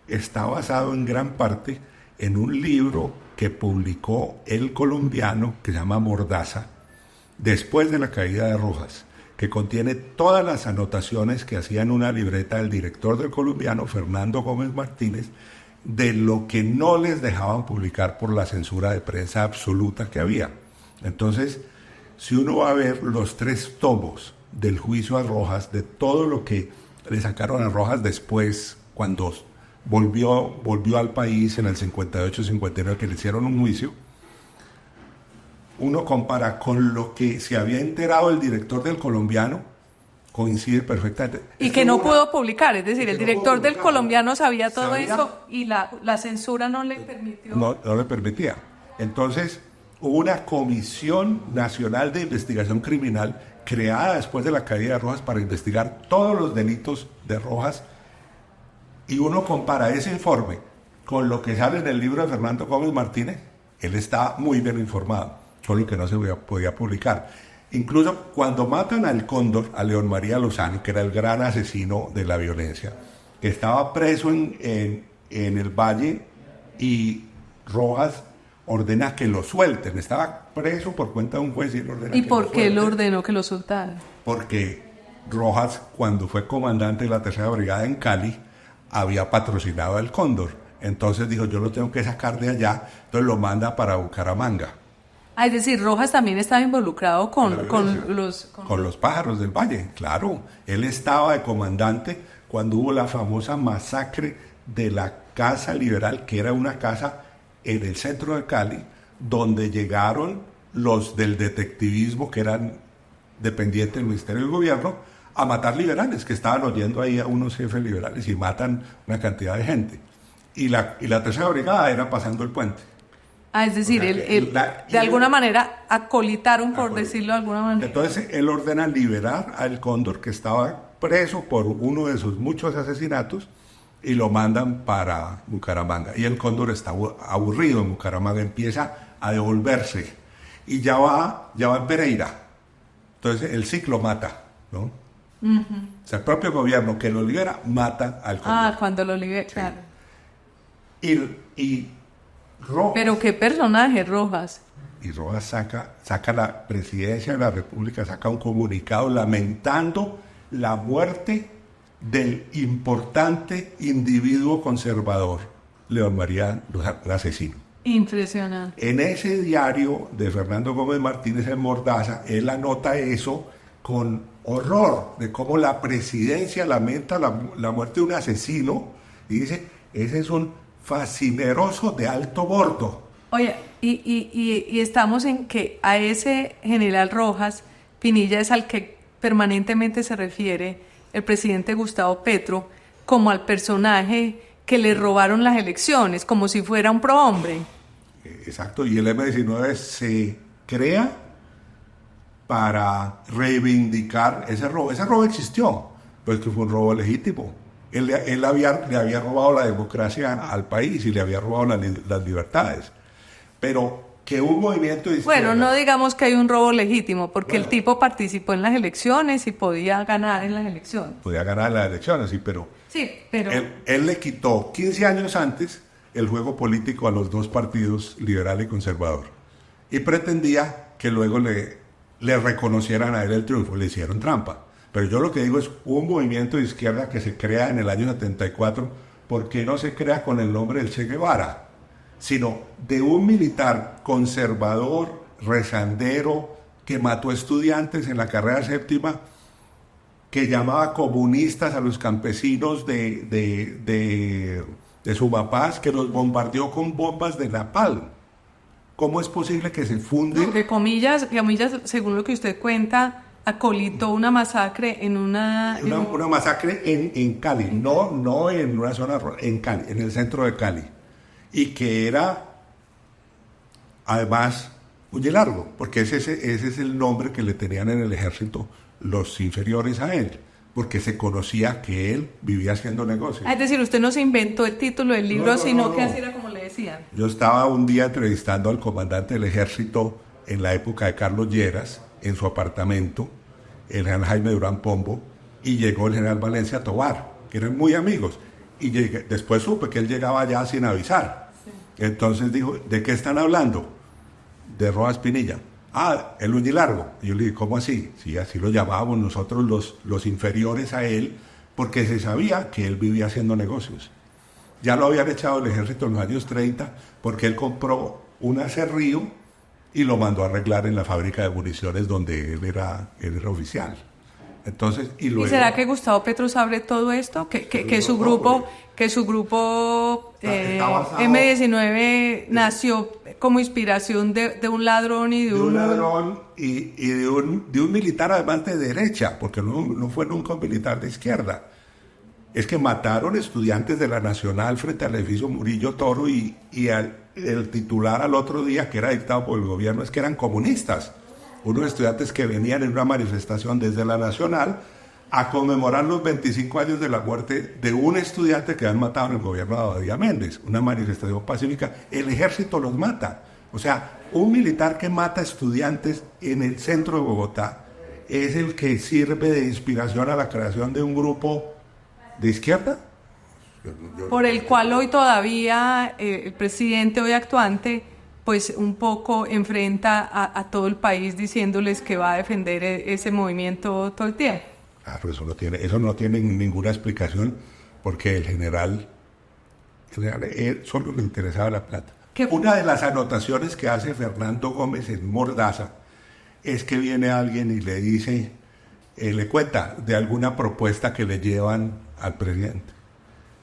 está basado en gran parte en un libro que publicó el colombiano, que se llama Mordaza, después de la caída de Rojas, que contiene todas las anotaciones que hacía en una libreta del director del colombiano, Fernando Gómez Martínez, de lo que no les dejaban publicar por la censura de prensa absoluta que había. Entonces, si uno va a ver los 3 tomos del juicio a Rojas, de todo lo que le sacaron a Rojas después, cuando volvió al país en el 58-59, que le hicieron un juicio, uno compara con lo que se había enterado el director del colombiano, coincide perfectamente. Y que no pudo publicar, es decir, el director del colombiano sabía todo eso y la censura no le permitió. No le permitía. Entonces, hubo una Comisión Nacional de Investigación Criminal creada después de la caída de Rojas para investigar todos los delitos de Rojas, y uno compara ese informe con lo que sale en el libro de Fernando Gómez Martínez. Él está muy bien informado, con lo que no se podía publicar. Incluso cuando matan al Cóndor, a León María Lozano, que era el gran asesino de la violencia, que estaba preso en el Valle, y Rojas ordena que lo suelten. Estaba preso por cuenta de un juez y él ordena. ¿Y por qué él ordenó que lo soltaran? Porque Rojas, cuando fue comandante de la 3ª Brigada en Cali, había patrocinado al Cóndor. Entonces dijo, yo lo tengo que sacar de allá, entonces lo manda para Bucaramanga. Es decir, Rojas también estaba involucrado con los pájaros del Valle, claro. Él estaba de comandante cuando hubo la famosa masacre de la Casa Liberal, que era una casa en el centro de Cali, donde llegaron los del detectivismo, que eran dependientes del Ministerio del Gobierno, a matar liberales, que estaban oyendo ahí a unos jefes liberales, y matan una cantidad de gente. Y la 3ª Brigada era pasando el puente. Es decir, de alguna manera acolitaron, por decirlo de alguna manera. Entonces él ordena liberar al Cóndor, que estaba preso por uno de sus muchos asesinatos, y lo mandan para Bucaramanga. Y el Cóndor está aburrido en Bucaramanga, empieza a devolverse, y ya va en Pereira. Entonces el ciclo mata, ¿no? O sea, el propio gobierno que lo libera mata al Cóndor. Cuando lo libera, claro. Y Rojas. Pero qué personaje, Rojas. Y Rojas saca la presidencia de la República, saca un comunicado lamentando la muerte del importante individuo conservador, León María Lozano, el asesino. Impresionante. En ese diario de Fernando Gómez Martínez en Mordaza, él anota eso con horror, de cómo la presidencia lamenta la muerte de un asesino, y dice, ese es un fascineroso de alto bordo. Oye, y estamos en que a ese general Rojas Pinilla es al que permanentemente se refiere el presidente Gustavo Petro como al personaje que le robaron las elecciones, como si fuera un prohombre. Exacto, y el M-19 se crea para reivindicar ese robo. Ese robo existió, pero es que fue un robo legítimo. Él le había robado la democracia al país y le había robado las libertades. Pero que un movimiento de izquierda... Bueno, no digamos que hay un robo legítimo, porque el tipo participó en las elecciones y podía ganar en las elecciones. Podía ganar las elecciones, sí, pero... Sí, pero... Él le quitó 15 años antes el juego político a los dos partidos, liberal y conservador. Y pretendía que luego le reconocieran a él el triunfo, le hicieron trampa. Pero yo lo que digo es, un movimiento de izquierda que se crea en el año 74, ¿por qué no se crea con el nombre del Che Guevara? Sino de un militar conservador, rezandero, que mató estudiantes en la carrera séptima, que llamaba comunistas a los campesinos de Sumapaz, que los bombardeó con bombas de napalm. ¿Cómo es posible que se funde? No, que comillas, según lo que usted cuenta, acolitó una masacre en una masacre en Cali, no en una zona rural, en Cali, en el centro de Cali. Y que era, además, Huye Largo, porque ese es el nombre que le tenían en el ejército los inferiores a él, porque se conocía que él vivía haciendo negocios. Es decir, usted no se inventó el título del libro, sino que así era como le decían. Yo estaba un día entrevistando al comandante del ejército en la época de Carlos Lleras, en su apartamento, el general Jaime Durán Pombo, y llegó el general Valencia Tovar, que eran muy amigos, y después supe que él llegaba allá sin avisar. Sí. Entonces dijo, ¿de qué están hablando? De Rojas Pinilla. Ah, el Uñilargo. Y yo le dije, ¿cómo así? Sí, así lo llamábamos nosotros los inferiores a él, porque se sabía que él vivía haciendo negocios. Ya lo habían echado del ejército en los años 30, porque él compró un acerrío y lo mandó a arreglar en la fábrica de municiones donde él era oficial. Entonces, y luego, ¿y será que Gustavo Petro sabe todo esto? Que su grupo M-19 nació como inspiración de un ladrón y de un ladrón y de un militar además de derecha, porque no fue nunca un militar de izquierda. Es que mataron estudiantes de la Nacional frente al edificio Murillo Toro y el titular al otro día, que era dictado por el gobierno, es que eran comunistas. Unos estudiantes que venían en una manifestación desde la Nacional a conmemorar los 25 años de la muerte de un estudiante que habían matado en el gobierno de Abadía Méndez, una manifestación pacífica. El ejército los mata. O sea, un militar que mata estudiantes en el centro de Bogotá es el que sirve de inspiración a la creación de un grupo de izquierda. Por el cual hoy todavía el presidente hoy actuante pues un poco enfrenta a todo el país diciéndoles que va a defender ese movimiento todo el tiempo. Claro, eso no tiene ninguna explicación, porque el general solo le interesaba la plata. Una de las anotaciones que hace Fernando Gómez en Mordaza es que viene alguien y le dice, le cuenta de alguna propuesta que le llevan al presidente,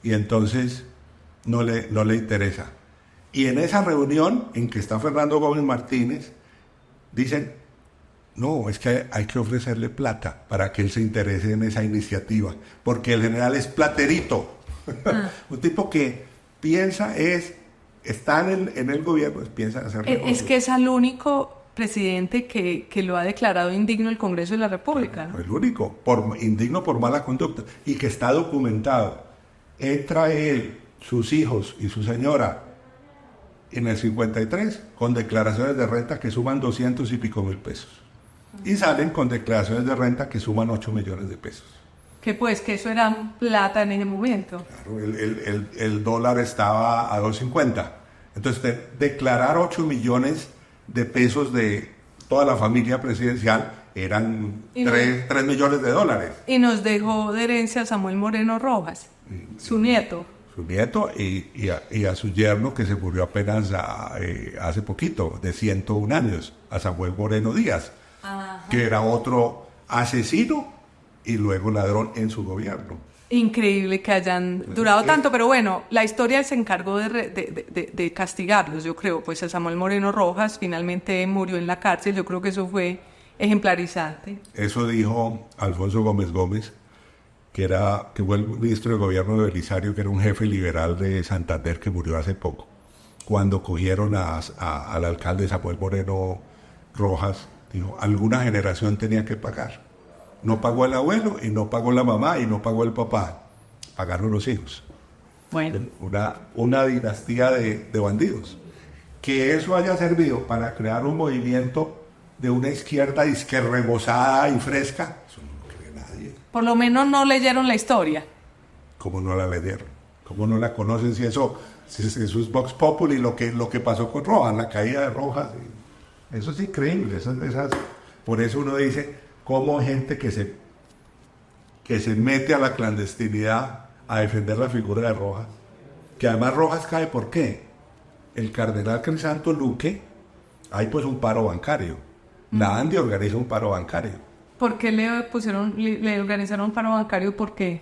y entonces no le interesa. Y en esa reunión en que está Fernando Gómez Martínez, dicen, no, es que hay que ofrecerle plata para que él se interese en esa iniciativa, porque el general es platerito. Un tipo que piensa está en el gobierno, piensa hacer negocios. Es que es el único presidente que lo ha declarado indigno el Congreso de la República, ¿no? El único, indigno por mala conducta, y que está documentado. Entra él, sus hijos y su señora en el 53 con declaraciones de renta que suman 200 y pico mil pesos. Y salen con declaraciones de renta que suman 8 millones de pesos. Que eso era plata en ese momento. Claro, el dólar estaba a 2.50. Entonces, declarar 8 millones de pesos de toda la familia presidencial eran 3 millones de dólares. Y nos dejó de herencia a Samuel Moreno Rojas, su nieto. Su nieto y a su yerno, que se murió apenas hace poquito, de 101 años, a Samuel Moreno Díaz. Ajá. Que era otro asesino y luego ladrón en su gobierno. Increíble que hayan durado tanto, pero bueno, la historia se encargó de castigarlos, yo creo. Pues a Samuel Moreno Rojas finalmente murió en la cárcel, yo creo que eso fue ejemplarizante. Eso dijo Alfonso Gómez Gómez, que fue el ministro de gobierno de Belisario, que era un jefe liberal de Santander que murió hace poco. Cuando cogieron al alcalde Samuel Moreno Rojas, dijo, alguna generación tenía que pagar. No pagó el abuelo, y no pagó la mamá, y no pagó el papá. Pagaron los hijos. Bueno. Una dinastía de bandidos. Que eso haya servido para crear un movimiento de una izquierda disque rebosada y fresca, eso no lo cree nadie. Por lo menos no leyeron la historia. ¿Cómo no la leyeron? ¿Cómo no la conocen? Si eso es Vox Populi, lo que pasó con Rojas, la caída de Rojas. Eso es increíble. Por eso uno dice, cómo gente que se mete a la clandestinidad a defender la figura de Rojas. Que además Rojas cae, ¿por qué? El cardenal Crisanto Luque, hay pues un paro bancario. La ANDI organiza un paro bancario. ¿Por qué le organizaron un paro bancario? ¿Por qué?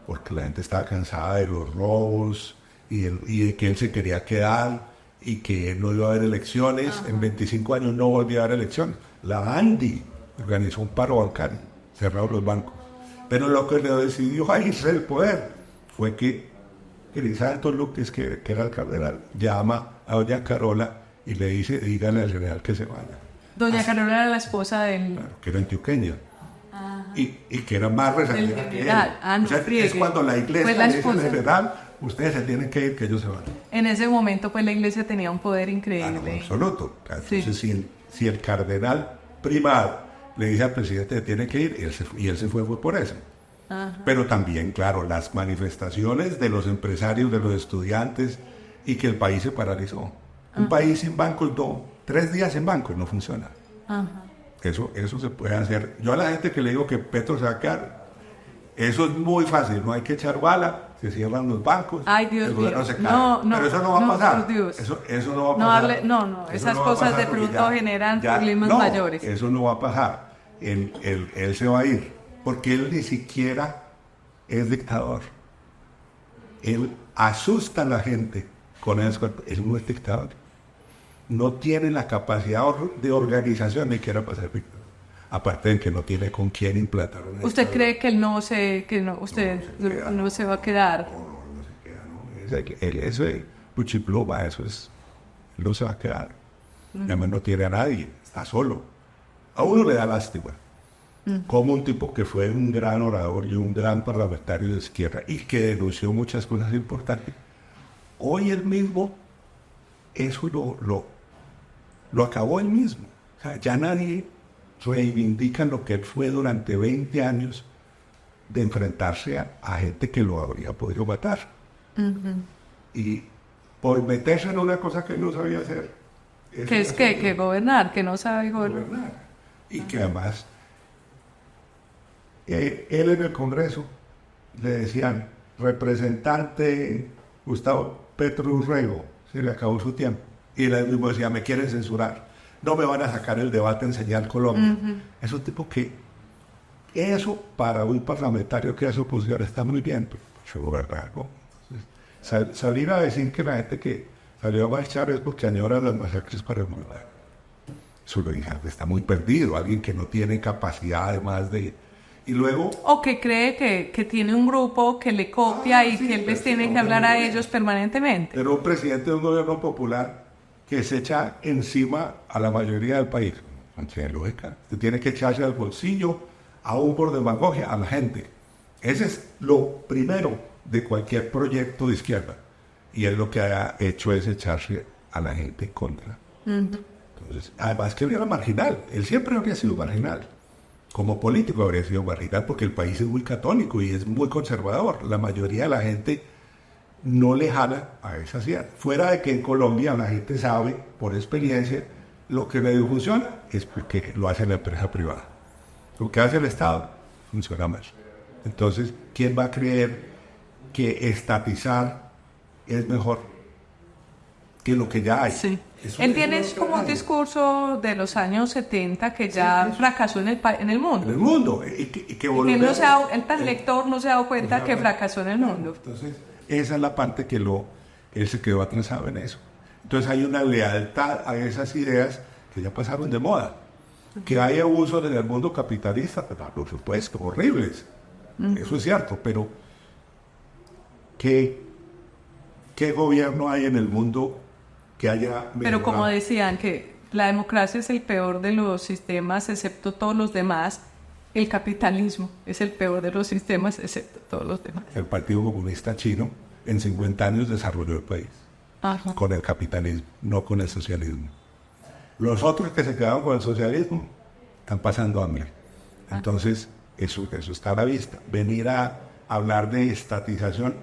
Porque la gente estaba cansada de los robos y de que él se quería quedar y que no iba a haber elecciones. Ajá. En 25 años no volvió a haber elecciones. La ANDI organizó un paro bancario, cerraron los bancos. Pero lo que le decidió a Israel el poder fue que Crisanto Luque, que era el cardenal, llama a doña Carola y le dice, díganle al general que se vaya. Doña Carola era la esposa del... Claro, que era antioqueña. Y que era más resaltada que él. No, o sea, es cuando la iglesia le dice al general, ustedes se tienen que ir, que ellos se van. En ese momento, pues la iglesia tenía un poder increíble. En absoluto. Entonces, sí. si el cardenal primado le dice al presidente que tiene que ir, y él se fue por eso. Ajá. Pero también, claro, las manifestaciones de los empresarios, de los estudiantes, y que el país se paralizó. Ajá. Un país sin bancos, 3 días sin bancos, no funciona. Ajá. Eso se puede hacer. Yo a la gente que le digo que Petro se va a quedar, eso es muy fácil, no hay que echar bala, se cierran los bancos, ay, Dios el gobierno mío. se cae. Pero eso no va a pasar. Eso no va a pasar. No, esas cosas de pronto generan problemas mayores. Eso no va a pasar. Él se va a ir, porque él ni siquiera es dictador. Él asusta a la gente con eso. Él no es dictador. No tiene la capacidad de organización ni quiera pasar dictador. Aparte de que no tiene con quién implantar una ¿Usted dictadura. cree que él no se va a quedar? No se queda, no. Eso es puchipluma, eso es. Él no se va a quedar. Además no tiene a nadie, está solo. A uno le da lástima. Como un tipo que fue un gran orador y un gran parlamentario de izquierda y que denunció muchas cosas importantes, hoy él mismo eso lo acabó él mismo. O sea, ya nadie reivindica lo que él fue durante 20 años de enfrentarse a gente que lo habría podido matar. Y por meterse en una cosa que no sabía hacer. ¿Qué es que gobernar? Que no sabe gobernar. Y que además él en el Congreso le decían, representante Gustavo Petro Urrego, se le acabó su tiempo. Y él mismo decía, me quieren censurar, no me van a sacar el debate en Señal Colombia. Es un tipo que, eso para un parlamentario que hace oposición está muy bien, pero gobernar, ¿no? Entonces, salir a decir que la gente que salió a marchar es porque añora las masacres para el mundo. Eso lo dije, está muy perdido, alguien que no tiene capacidad además de... Y luego... O que cree que tiene un grupo que le copia y que él les tiene que hablar a ellos permanentemente. Pero un presidente de un gobierno popular que se echa encima a la mayoría del país. No tiene lógica. Usted tiene que echarse al bolsillo, aún por demagogia, a la gente. Ese es lo primero de cualquier proyecto de izquierda. Y él lo que ha hecho es echarse a la gente en contra. Entonces, además que él era marginal. Él siempre habría sido marginal. Como político habría sido marginal porque el país es muy católico y es muy conservador. La mayoría de la gente no le jala a esa ciudad. Fuera de que en Colombia la gente sabe, por experiencia, lo que le funciona es porque lo hace la empresa privada. Lo que hace el Estado funciona más. Entonces, ¿quién va a creer que estatizar es mejor que lo que ya hay. Sí. Él tiene como un discurso de los años 70 que ya fracasó en el mundo. En el mundo. Y que volvemos, él tan lector no se ha dado cuenta que fracasó en el mundo. Entonces, esa es la parte que él se quedó atrasado en eso. Entonces hay una lealtad a esas ideas que ya pasaron de moda. Que hay abusos en el mundo capitalista, por supuesto, horribles. Eso es cierto, pero ¿qué gobierno hay en el mundo que haya... Pero como decían que la democracia es el peor de los sistemas excepto todos los demás, el capitalismo es el peor de los sistemas excepto todos los demás. El Partido Comunista Chino en 50 años desarrolló el país. Ajá. Con el capitalismo, no con el socialismo. Los otros que se quedaron con el socialismo están pasando hambre. Entonces, eso está a la vista. Venir a hablar de estatización,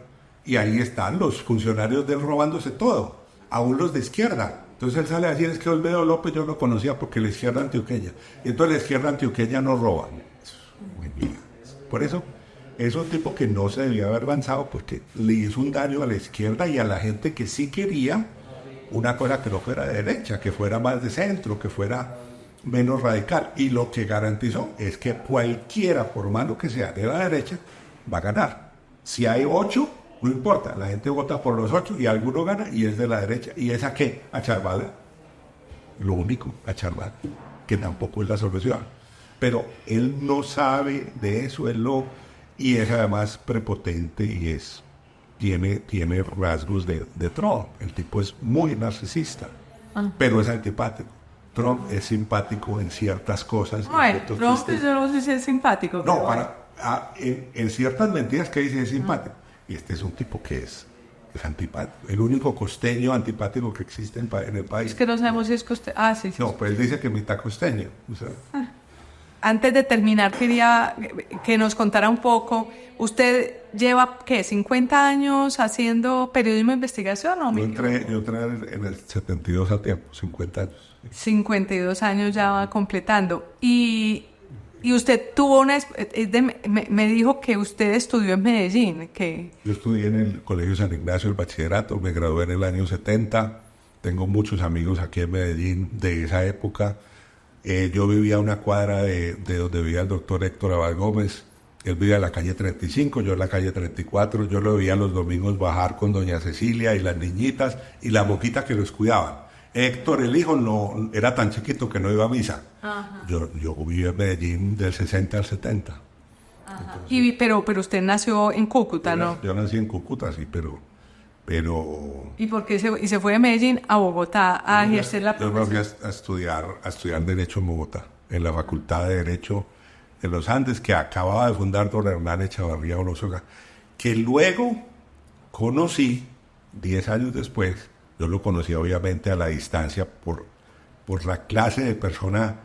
y ahí están los funcionarios de él robándose todo, aún los de izquierda. Entonces él sale a decir, es que Olmedo López yo lo conocía porque la izquierda antioqueña. Y entonces la izquierda antioqueña no roba. Por eso, es un tipo que no se debía haber avanzado porque le hizo un daño a la izquierda y a la gente que sí quería una cosa que no fuera de derecha, que fuera más de centro, que fuera menos radical. Y lo que garantizó es que cualquiera, por malo que sea, de la derecha, va a ganar. Si hay 8, no importa, la gente vota por los 8 y alguno gana y es de la derecha. ¿Y es a qué? A Charvada. Lo único, a Charvada, que tampoco es la solución. Pero él no sabe de eso, y es además prepotente y tiene rasgos de Trump. El tipo es muy narcisista, pero es antipático. Trump es simpático en ciertas cosas. Trump yo no sé si es simpático. No, en ciertas mentiras que dice es simpático. Y este es un tipo que es antipático. El único costeño antipático que existe en el país. Es que no sabemos si es costeño. Sí. No, pues él dice que mitad costeño. O sea. Antes de terminar, quería que nos contara un poco. ¿Usted lleva, 50 años haciendo periodismo de investigación? ¿O yo entré en el 72 a tiempo, 50 años. 52 años ya va completando. Y usted tuvo me dijo que usted estudió en Medellín. Yo estudié en el Colegio San Ignacio, el bachillerato, me gradué en el año 70. Tengo muchos amigos aquí en Medellín de esa época. Yo vivía a una cuadra de donde vivía el doctor Héctor Abad Gómez. Él vivía en la calle 35, yo en la calle 34. Yo lo veía los domingos bajar con doña Cecilia y las niñitas y las boquitas que los cuidaban. Héctor, el hijo, no era tan chiquito que no iba a misa. Yo viví en Medellín del 60 al 70. Entonces, pero usted nació en Cúcuta, ¿no? Yo nací en Cúcuta, sí, pero... ¿Y por qué se fue de Medellín a Bogotá a ejercer la profesión? Yo me fui a estudiar Derecho en Bogotá, en la Facultad de Derecho de los Andes, que acababa de fundar don Hernán Echavarría Olosoga, que luego conocí 10 años después. Yo lo conocí obviamente a la distancia por la clase de persona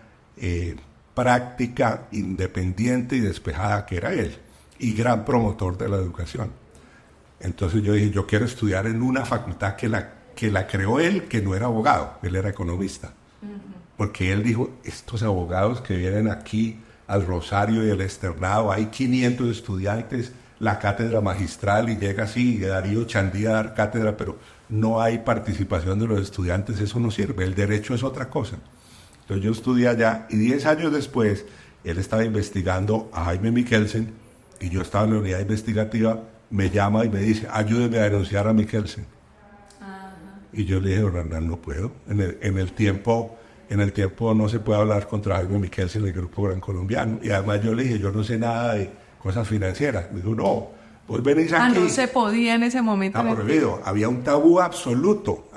práctica, independiente y despejada que era él, y gran promotor de la educación. Entonces yo dije, yo quiero estudiar en una facultad que la creó él, que no era abogado, él era economista. Porque él dijo, estos abogados que vienen aquí al Rosario y al Externado, hay 500 estudiantes, la cátedra magistral, y llega así, Darío Chandía a dar cátedra, pero no hay participación de los estudiantes, eso no sirve, el derecho es otra cosa. Entonces yo estudié allá, y 10 años después, él estaba investigando a Jaime Mikkelsen, y yo estaba en la unidad investigativa. Me llama y me dice, ayúdeme a denunciar a Mikkelsen. Y yo le dije, Hernán, no puedo. En el tiempo no se puede hablar contra Jaime Mikkelsen, el Grupo Gran Colombiano. Y además yo le dije, yo no sé nada de cosas financieras. Me dijo, no, vos venís aquí. No se podía en ese momento. Está prohibido. Había un tabú absoluto.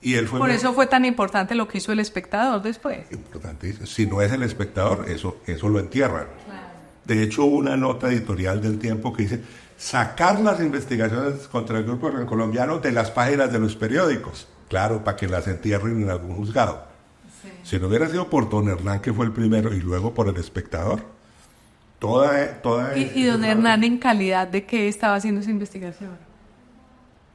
Y él fue Por eso fue tan importante lo que hizo El Espectador después. Importantísimo. Si no es El Espectador, eso lo entierran. Claro. De hecho, hubo una nota editorial del Tiempo que dice, sacar las investigaciones contra el Grupo Colombiano de las páginas de los periódicos. Claro, para que las entierren en algún juzgado. Sí. Si no hubiera sido por don Hernán, que fue el primero, y luego por El Espectador, toda ¿Y don Hernán en calidad de qué estaba haciendo esa investigación?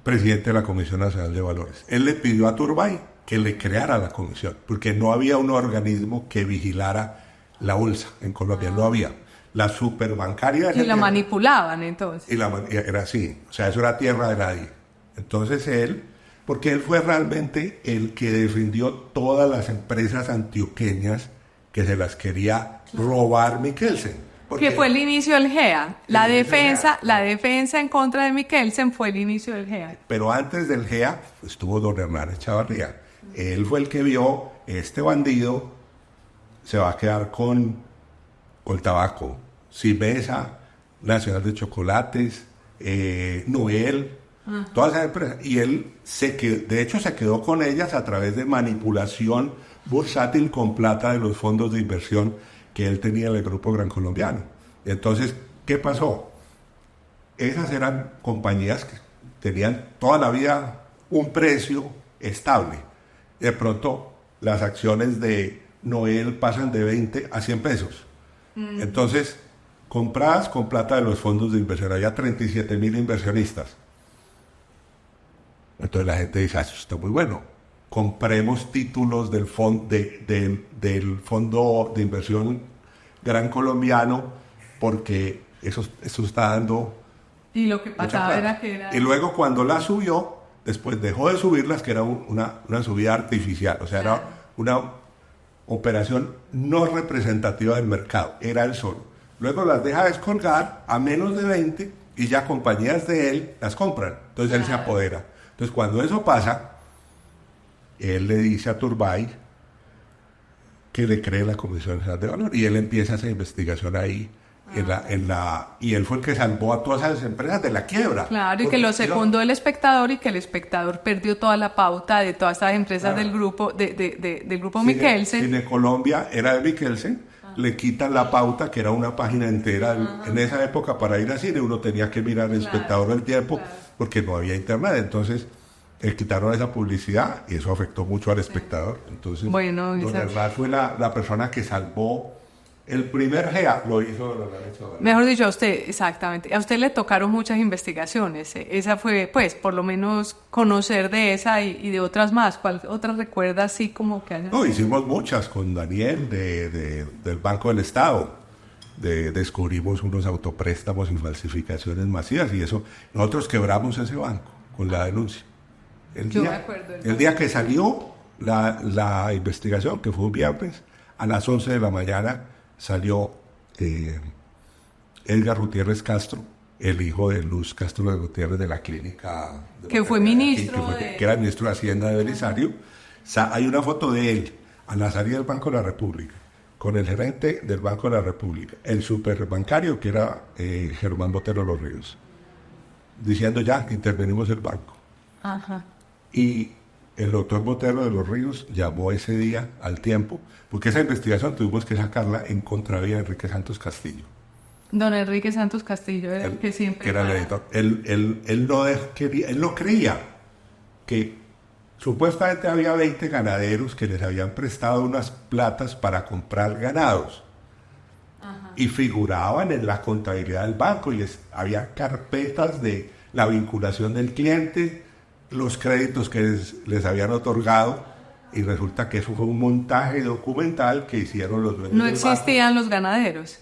Presidente de la Comisión Nacional de Valores. Él le pidió a Turbay que le creara la comisión, porque no había un organismo que vigilara la bolsa en Colombia, no había. La superbancaria... Y la manipulaban entonces. Era así, o sea, eso era tierra de nadie. Entonces él, porque él fue realmente el que defendió todas las empresas antioqueñas que se las quería robar Mikkelsen. Que fue el inicio del GEA. La defensa en contra de Mikkelsen fue el inicio del GEA. Pero antes del GEA estuvo don Hernán Echavarría. Él fue el que vio, este bandido se va a quedar con tabaco, Simesa, Nacional de Chocolates, Noel, todas esas empresas. Y él de hecho se quedó con ellas a través de manipulación bursátil con plata de los fondos de inversión que él tenía en el Grupo Gran Colombiano. Entonces, ¿qué pasó? Esas eran compañías que tenían toda la vida un precio estable. De pronto, las acciones de Noel pasan de 20 a 100 pesos. Entonces, compradas con plata de los fondos de inversión. Había 37,000 inversionistas. Entonces la gente dice, eso está muy bueno. Compremos títulos del fondo de inversión Gran Colombiano, porque eso está dando. Y lo que pasaba era que era. Y luego cuando la subió, después dejó de subirlas, que era una subida artificial, o sea, era una operación no representativa del mercado, era el solo. Luego las deja descolgar a menos de 20 y ya compañías de él las compran. Entonces él se apodera. Entonces cuando eso pasa, él le dice a Turbay que le cree la Comisión Nacional de Valor y él empieza esa investigación ahí y él fue el que salvó a todas esas empresas de la quiebra. Claro, y que lo secundó el Espectador y que el Espectador perdió toda la pauta de todas estas empresas del grupo del grupo Mikkelsen. Cine Colombia era de Mikkelsen, le quitan la pauta, que era una página entera. En esa época para ir al cine uno tenía que mirar el Espectador del tiempo porque no había internet, entonces quitaron esa publicidad y eso afectó mucho al Espectador. Entonces, bueno, don Hernán fue la persona que salvó el primer GEA, lo hizo don Hernán. Mejor dicho, a usted, exactamente, a usted le tocaron muchas investigaciones, esa fue, pues, por lo menos conocer de esa y de otras más. ¿Cuál otras recuerda así como que hayan? No, hicimos muchas con Daniel del Banco del Estado. Descubrimos unos autopréstamos y falsificaciones masivas y eso, nosotros quebramos ese banco con la denuncia. El día que salió la investigación, que fue un viernes, a las 11 de la mañana salió Edgar Gutiérrez Castro, el hijo de Luz Castro de Gutiérrez de la clínica. Que fue ministro. Que era ministro de Hacienda de Belisario. Hay una foto de él a la salida del Banco de la República, con el gerente del Banco de la República, el superbancario que era Germán Botero Los Ríos, diciendo ya, intervenimos el banco. Ajá. Y el doctor Botero de Los Ríos llamó ese día al Tiempo, porque esa investigación tuvimos que sacarla en contra de Enrique Santos Castillo. Don Enrique Santos Castillo era el que siempre... Que era el editor. Él no creía que supuestamente había 20 ganaderos que les habían prestado unas platas para comprar ganados. Ajá. Y figuraban en la contabilidad del banco y había carpetas de la vinculación del cliente, los créditos que les habían otorgado, y resulta que eso fue un montaje documental que hicieron los dueños ¿No del existían banco. Los ganaderos?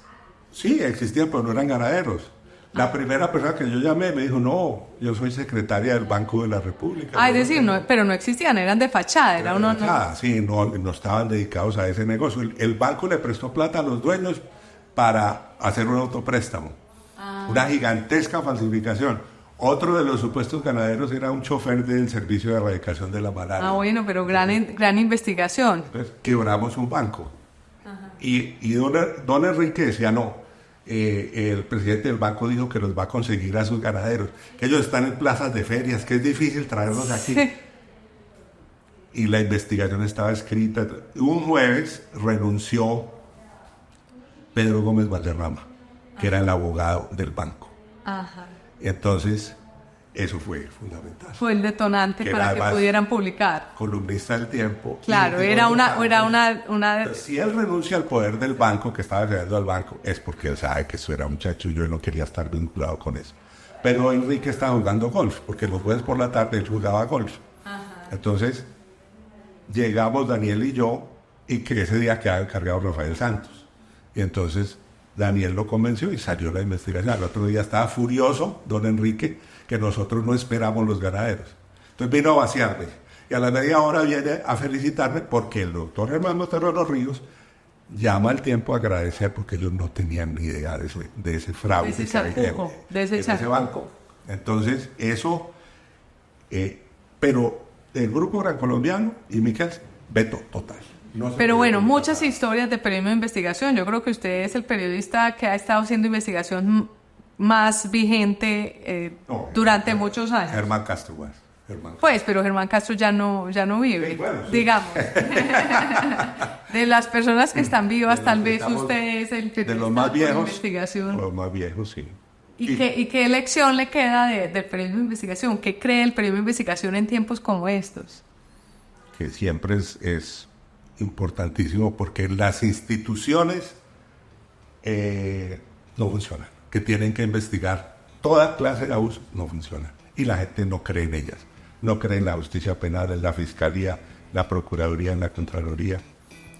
Sí, existían, pero no eran ganaderos. La primera persona que yo llamé me dijo, no, yo soy secretaria del Banco de la República. Es decir, no, pero no existían, eran de fachada. Era uno, fachada, sí, no estaban dedicados a ese negocio. El banco le prestó plata a los dueños para hacer un autopréstamo. Una gigantesca falsificación. Otro de los supuestos ganaderos era un chofer del Servicio de Erradicación de la Malaria. Bueno, pero gran investigación. Entonces, quebramos un banco. Ajá. Y don Enrique decía, no, el presidente del banco dijo que los va a conseguir a sus ganaderos, que ellos están en plazas de ferias, que es difícil traerlos aquí. Sí. Y la investigación estaba escrita. Un jueves renunció Pedro Gómez Valderrama, que era el abogado del banco. Ajá. Y entonces, eso fue fundamental. Fue el detonante para que pudieran publicar. Columnista del Tiempo. Claro, era una... Si él renuncia al poder del banco, que estaba defendiendo al banco, es porque él sabe que eso era un chacho y yo no quería estar vinculado con eso. Pero Enrique estaba jugando golf, porque los jueves por la tarde él jugaba golf. Ajá. Entonces, llegamos Daniel y yo, y que ese día quedaba encargado Rafael Santos. Y entonces Daniel lo convenció y salió la investigación. Al otro día estaba furioso don Enrique que nosotros no esperamos los ganaderos. Entonces vino a vaciarme. Y a la media hora viene a felicitarme porque el doctor Germán Montero de los Ríos llama al tiempo a agradecer porque ellos no tenían ni idea de ese fraude. De ese banco. Entonces, eso, pero el Grupo Gran Colombiano y Miquel, veto total. No pero bueno, muchas historias de periodismo de investigación. Yo creo que usted es el periodista que ha estado haciendo investigación más vigente durante muchos años. Germán Castro, Pues, pero Germán Castro ya no vive, sí, bueno, sí. Digamos. De las personas que están vivas, tal vez usted es el periodista de los más viejos, de investigación. Los más viejos, sí. ¿Y qué lección le queda del periodismo de investigación? ¿Qué cree el periodismo de investigación en tiempos como estos? Que siempre es importantísimo porque las instituciones no funcionan, que tienen que investigar toda clase de abusos, no funcionan. Y la gente no cree en ellas. No cree en la justicia penal, en la fiscalía, la procuraduría, en la contraloría.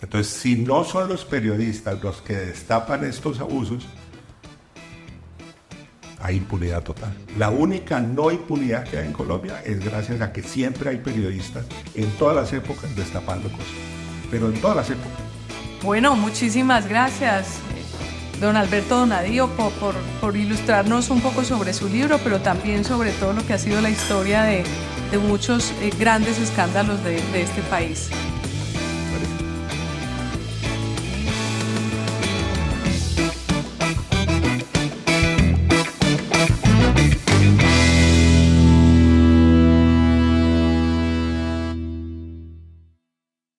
Entonces, si no son los periodistas los que destapan estos abusos, hay impunidad total. La única no impunidad que hay en Colombia es gracias a que siempre hay periodistas en todas las épocas destapando cosas. Pero en todas las épocas. Bueno, muchísimas gracias, don Alberto Donadío, por ilustrarnos un poco sobre su libro, pero también sobre todo lo que ha sido la historia de muchos grandes escándalos de este país.